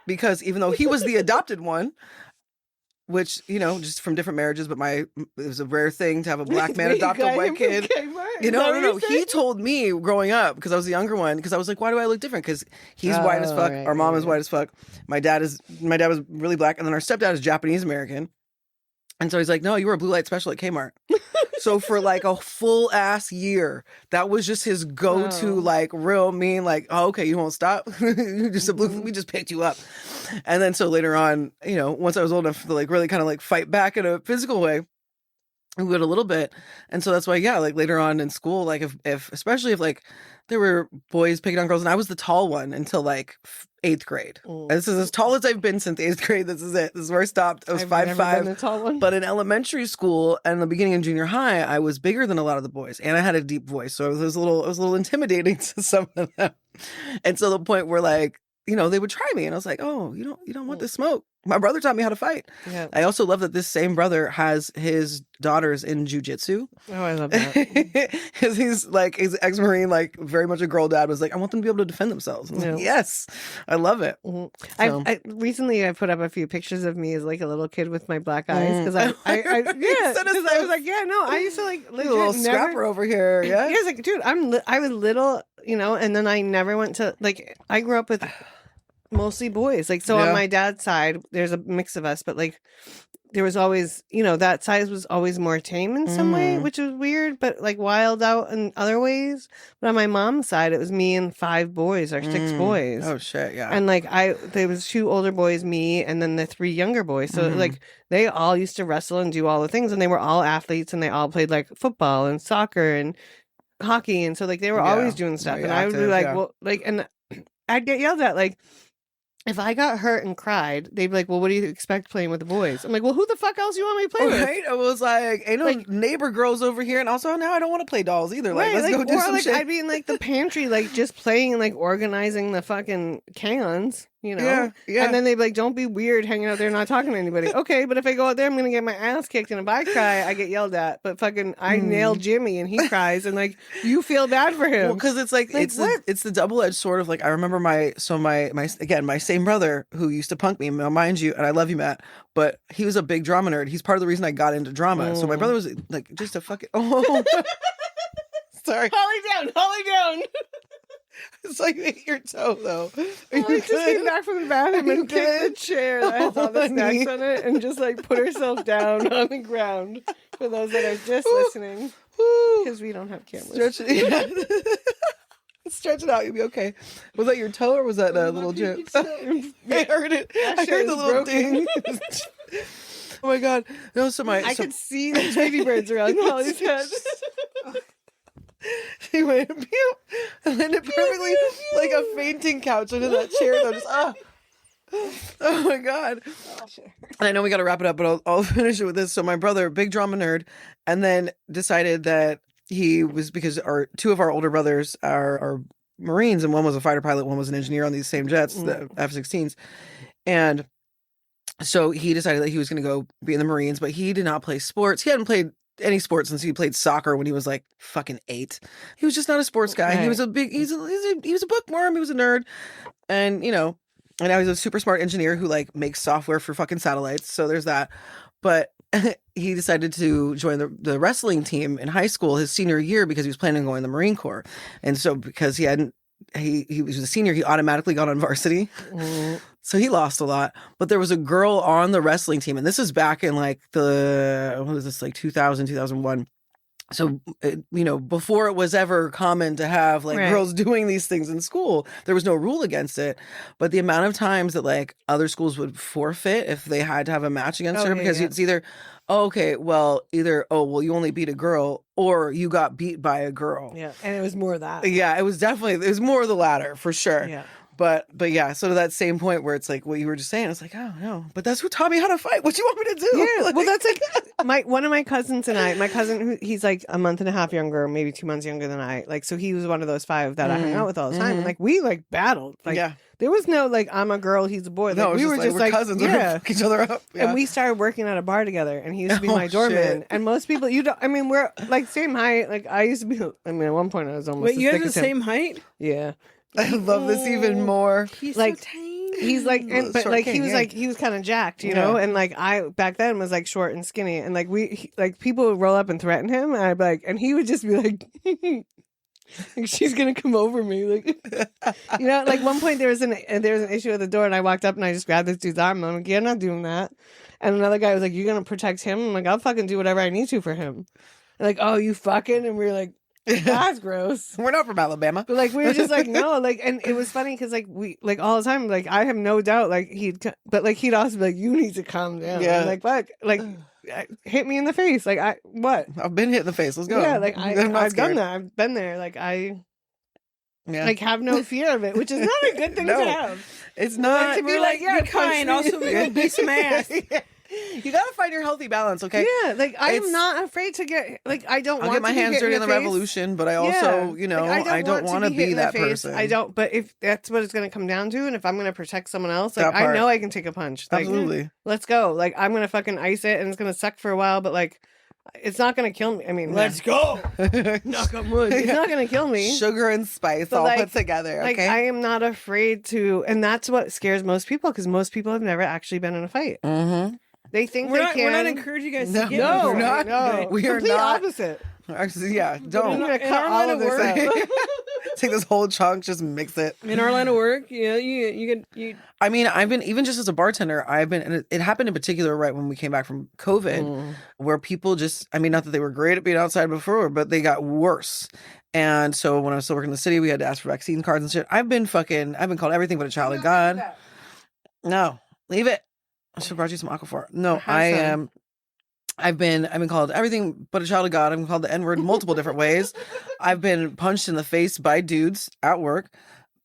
because even though he was the adopted one, which, just from different marriages, but it was a rare thing to have a black man adopt a white kid. No. He told me growing up, because I was the younger one, because I was like, why do I look different? Because he's white as fuck. Our mom is white as fuck. My dad was really black. And then our stepdad is Japanese American. And so he's like, no, you were a blue light special at Kmart. So for like a full ass year, that was just his go-to, like real mean, like, oh, okay, you won't stop. We just picked you up. And then so later on, once I was old enough to like really kind of like fight back in a physical way, we would a little bit. And so that's why, like later on in school, like especially if like there were boys picking on girls, and I was the tall one until like 8th grade. This is as tall as I've been since 8th grade. This is it. This is where I stopped. I was 5'5". But in elementary school and the beginning of junior high, I was bigger than a lot of the boys, and I had a deep voice, so it was a little intimidating to some of them. And so the point where like, they would try me, and I was like, oh, you don't want this smoke. My brother taught me how to fight. Yeah. I also love that this same brother has his daughters in jujitsu. Oh, I love that. Because he's ex-Marine, like very much a girl dad, was like, I want them to be able to defend themselves. Like, yes, I love it. So. I recently put up a few pictures of me as like a little kid with my black eyes, because I was like, yeah, no, I used to like legit, a little scrapper over here. Yeah, yeah, like, dude, I was little, and then I never went to like, I grew up with mostly boys, like, so on my dad's side there's a mix of us, but like there was always, that size was always more tame in some way, which was weird, but like wild out in other ways. But on my mom's side, it was me and 5 boys or 6 boys. Oh shit, yeah. And like there was 2 older boys, me, and then the 3 younger boys. So like they all used to wrestle and do all the things, and they were all athletes, and they all played like football and soccer and hockey, and so like they were always doing stuff. Very and I would be active, like, yeah. well, like, and I'd get yelled at like. If I got hurt and cried, they'd be like, well, what do you expect playing with the boys? I'm like, well, who the fuck else you want me to play with? Right? I was like, ain't no Like- neighbor girls over here. And also now I don't want to play dolls either. Like, Right, let's like, go do or some like shit. I'd be in like the pantry, like just playing and like organizing the fucking cans, Yeah, yeah. And then they'd be like, don't be weird hanging out there not talking to anybody. Okay, but if I go out there, I'm gonna get my ass kicked, and if I cry, I get yelled at. But fucking, I nail Jimmy, and he cries, and like you feel bad for him. Well, because it's like, Like, it's what? it's the double edged sword of like I remember my same brother who used to punk me, mind you, and I love you, Matt, but he was a big drama nerd. He's part of the reason I got into drama. So my brother was like just a fucking sorry, Holly down. it's like hit your toe though. Are Holly you just came good? back from the bathroom Are you and kicked the good? chair that has all the snacks Honey. on it, and just like put herself down on the ground. For those that are just listening, Woo. because we don't have cameras. Stretch it. Stretch it out. You'll be okay. Was that your toe or was that a little jip? I heard it. I That shit heard the is little broken. ding. Oh my god. No, so I could see the Tweety birds around Holly's head. She went pew and landed perfectly like a fainting couch under that chair though. Just oh my god. And I know we got to wrap it up, but I'll finish it with this. So my brother, big drama nerd, and then decided that he was, because two of our older brothers are Marines, and one was a fighter pilot, one was an engineer on these same jets, the F-16s, and so he decided that he was going to go be in the Marines, but he did not play sports. He hadn't played any sports since he played soccer when he was like fucking 8. He was just not a sports guy. Right. He was a bookworm. He was a nerd, and and now he's a super smart engineer who like makes software for fucking satellites. So there's that. But he decided to join the wrestling team in high school his senior year because he was planning on going to the Marine Corps. And so because he was a senior, he automatically got on varsity. So he lost a lot. But there was a girl on the wrestling team, and this is back in like what was this, like 2000, 2001. So, before it was ever common to have like girls doing these things in school, there was no rule against it. But the amount of times that like other schools would forfeit if they had to have a match against her, because it's either, you only beat a girl, or you got beat by a girl. Yeah, and it was more of that. Yeah, it was more of the latter for sure. Yeah. But yeah, so to that same point where it's like what you were just saying, it's like, oh no, but that's who taught me how to fight. What do you want me to do? Yeah, Like, well, that's like one of my cousins and I. My cousin, he's like a month and a half younger, maybe 2 months younger than I. Like, so he was one of those 5 that I hung out with all the time, and like we like battled. Like, there was no like I'm a girl, he's a boy. Like, no, we were just like cousins. We're fuck each other up. Yeah. And we started working at a bar together, and he used to be my doorman. Shit. And most people, we're like same height. Like I used to be. I mean, at one point I was almost. Wait, as you thick guys as the him. same height? Yeah. I love this even more. He's Like, so tiny. He's like, but Short like king, he was yeah. like he was kind of jacked, you know, and like I back then was like short and skinny, and like people would roll up and threaten him, and I'd be like, and he would just be like, she's gonna come over me, like, like one point there was an issue at the door, and I walked up and I just grabbed this dude's arm, and I'm like, you're not doing that, and another guy was like, you're gonna protect him, I'm like, I'll fucking do whatever I need to for him, and like, oh, you fucking, and we were like. That's gross. We're not from Alabama. But like we were just like no, like, and it was funny because like we like all the time, like I have no doubt, like he'd also be like, you need to calm down. Yeah. I'm like fuck, like hit me in the face, like I've been hit in the face. Let's go. Yeah, like I'm not I've done scared. that. I've been there. Like Yeah. like have no fear of it, which is not a good thing No. to have. It's not. to be like, yeah, be kind. punch me. Also, be some ass. You gotta find your healthy balance, okay? Yeah, like I It's- am not afraid to get like I don't I'll want get my to be hands hit dirty in in the the face. revolution, but I also, Like, I don't want to hit be in the that face. person. I don't. But if that's what it's going to come down to, and if I'm going to protect someone else, like That part. I know I can take a punch. Like, Absolutely. let's go. Like I'm going to fucking ice it, and it's going to suck for a while, but like it's not going to kill me. I mean, Let's go. knock on wood. It's not going to kill me. Sugar and spice But, all like- put together. Like Okay. I am not afraid to, and that's what scares most people because most people have never actually been in a fight. Mm-hmm. They think We're they not, can. we're not encouraging you guys No, to get no, in a fight. not. no, We are complete not. opposite. Actually, yeah. I'm Don't. going to In cut our all line of of this work- out. Take this whole chunk, just mix it. In our line of work, you I mean, I've been, even just as a bartender, and it happened in particular right when we came back from COVID, where people just, I mean, not that they were great at being outside before, but they got worse. And so when I was still working in the city, we had to ask for vaccine cards and shit. I've been called everything but a child of God. No, leave it. I should have brought you some Aquaphor. No, I've been called everything but a child of God. I've been called the N-word multiple different ways. I've been punched in the face by dudes at work.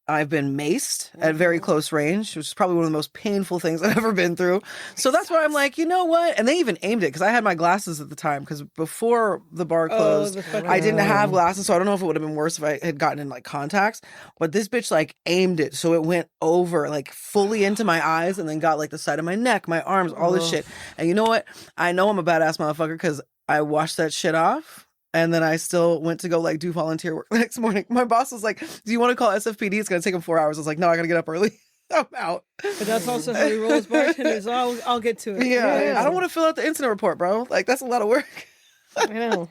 I've been maced at very close range, which is probably one of the most painful things I've ever been through. So that's why I'm like, you know what? And they even aimed it because I had my glasses at the time, because before the bar closed, I didn't have glasses. So I don't know if it would have been worse if I had gotten in like contacts. But this bitch like aimed it. So it went over like fully into my eyes and then got like the side of my neck, my arms, all this shit. And you know what? I know I'm a badass motherfucker because I washed that shit off. And then I still went to go like do volunteer work the next morning. My boss was like, do you want to call SFPD? It's going to take them 4 hours. I was like, no, I got to get up early. I'm out. But that's also how we roll as bartenders. I'll get to it. Yeah. I don't want to fill out the incident report, bro. Like, that's a lot of work. I know.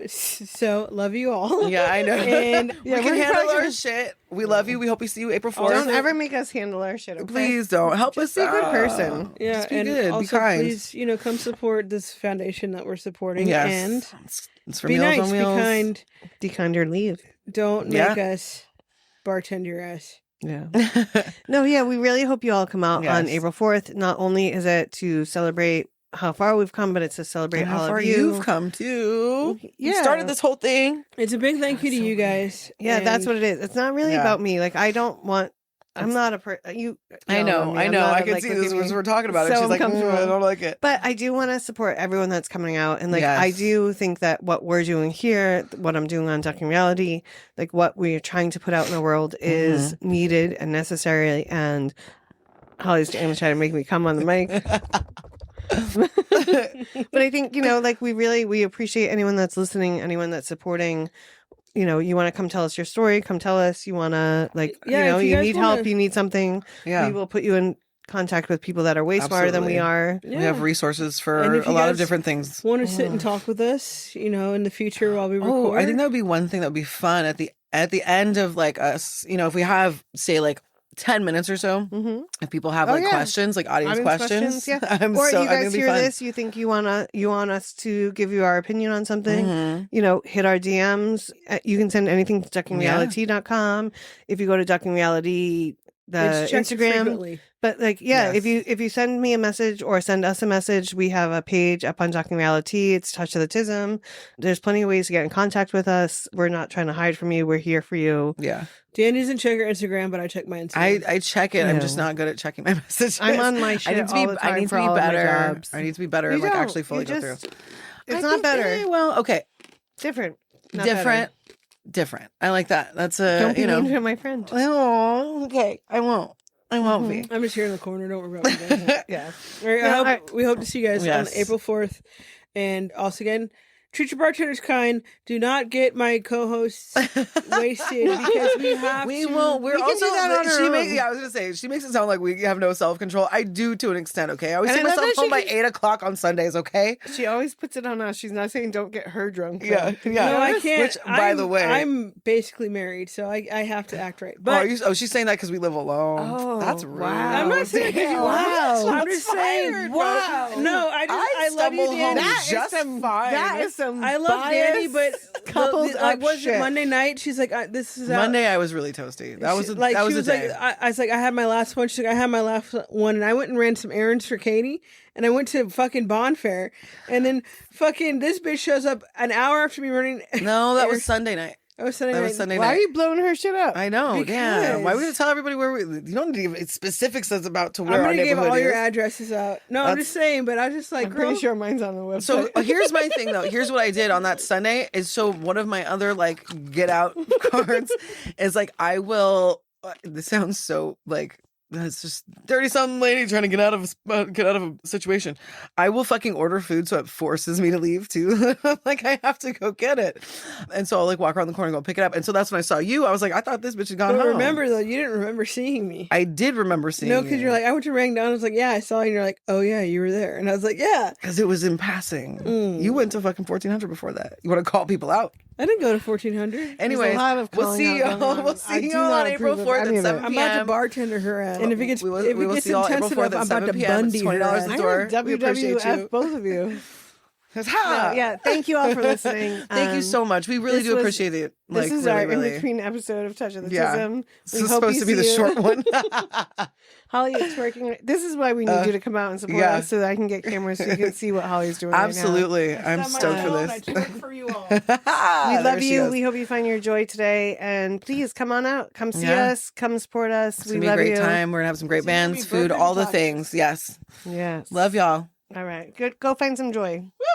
So, love you all. Yeah, I know. And we can handle our shit. We love you. We hope we see you April 4th. Don't ever make us handle our shit, okay? Please don't. Help us be a good out. person. Yeah, Just be and good. also be kind. please, come support this foundation that we're supporting. Yes. And it's for be Meals nice, on be Wheels. kind. Be kind or leave. Don't make us bartend your ass. Yeah. No, yeah, we really hope you all come out on Yes. April 4th. Not only is it to celebrate how far we've come, but it's to celebrate And how all far of you. you've come too. Yeah. You started this whole thing. It's a big thank you to you guys. Yeah, that's and what it is. It's not really about me. Like, I don't want. I'm not a I know. I can see this as we're talking about it. So She's like, uncomfortable. I don't like it. But I do want to support everyone that's coming out. And like, Yes. I do think that what we're doing here, what I'm doing on Ducking Reality, like what we're trying to put out in the world is needed and necessary. And Holly's going to try to make me come on the mic. But I think, like we appreciate anyone that's listening, anyone that's supporting. You want to come tell us your story, come tell us. You want to you need help, you need something. Yeah. We will put you in contact with people that are way smarter than we are. We have resources for And if a you lot of guys different things. Want to sit and talk with us, in the future while we record? I think that would be one thing that would be fun at the end of like us, if we have say like 10 minutes or so, if people have questions, like audience questions. Yeah. Or you guys hear this, you think you want us to give you our opinion on something, hit our DMs. You can send anything to duckingreality.com. If you go to Ducking Reality, the Instagram. But if you send me a message or send us a message, we have a page up on Ducking Reality. It's Touch of the Tism. There's plenty of ways to get in contact with us. We're not trying to hide from you. We're here for you. Yeah. Dan doesn't check her Instagram, but I check my Instagram. I check it. I'm just not good at checking my messages. I'm on my shit all the time. I need to be better. I need to be better and like actually fully go through. It's not better. Well, okay. Different. Not Different. better. Different. I like that. That's a Don't be mean to my friend. Oh, okay. I won't be. I'm just here in the corner. Don't worry about me. Yeah. All right, we hope to see you guys on April 4th. And also, again, treat your bartenders kind. Do not get my co-hosts wasted because we have we to. won't. We're we can also do that on our own. I was gonna say she makes it sound like we have no self-control. I do to an extent. Okay, I always And take I love myself that home by 8 o'clock on Sundays. Okay. She always puts it on us. She's not saying don't get her drunk. Yeah. No, I can't. Which, by the way, I'm basically married, so I have to act right. But she's saying that because we live alone. Oh, That's rude. wow. I'm not saying because you Wow. I'm just saying. Wow. No, I love you, stumble Danny. home just fine. That is some I love Danny, but coupled up was shit. it Monday night? She's like, this is Monday. I was really toasty. That was a day. I was like, I had my last one. She's like, I had my last one, and I went and ran some errands for Katie, and I went to fucking Bond Fair, and then fucking this bitch shows up an hour after me running. No, that was Sunday night. That was Sunday night. Why are you blowing her shit up? I know. Because- Yeah. Why are we gonna tell everybody where we? You don't need to give specifics as about to where I'm our gonna give neighborhood all is. your addresses out. No, I'm just saying, but I just like, I'm pretty sure mine's on the website. So here's my thing though. Here's what I did on that Sunday is so one of my other like get out cards is like I will. This sounds so like it's just 30-something lady trying to get out of a situation. I will fucking order food so it forces me to leave too. Like I have to go get it, and so I'll like walk around the corner and go pick it up. And so that's when I saw you. I was like, I thought this bitch had gone But home. remember though, you didn't remember seeing me. I did remember seeing. No, because you're like, I went to Rang Down. I was like, yeah, I saw you. And you're like, oh yeah, you were there. And I was like, yeah, because it was in passing. You went to fucking 1400 before that. You want to call people out? I didn't go to 1400. Anyways, lot of we'll calling see out y'all. going on. We'll I see do y'all not on April approve of 4th any at of it. 7 I'm p.m. about to bartender her at. And if it gets we will intense see y'all enough, April 4th I'm at about 7 to p.m. It's Bundy her $20 ass. a I door. heard We appreciate WWF, you. both of you. Ha! Yeah, thank you all for listening. Thank you so much. We really this do was- appreciate it. Like, This is really, our really. in-between episode of Touch of the Yeah. Tism. This We is hope supposed you to be the see short you. one. Holly is twerking. This is why we need you to come out and support yeah. us so that I can get cameras so you can see what Holly's doing right Absolutely. I'm Set my stoked for phone, this. I twerk for you all. now. We love There she you. is. We hope you find your joy today. And please come on out. Come see Yeah. us. Come support us. It's We going to be a love great you. time. We're going to have some great It's gonna bands, be food, burgers all and the tacos. things. Yes. Yes. Love y'all. All right. Good. Go find some joy. Woo!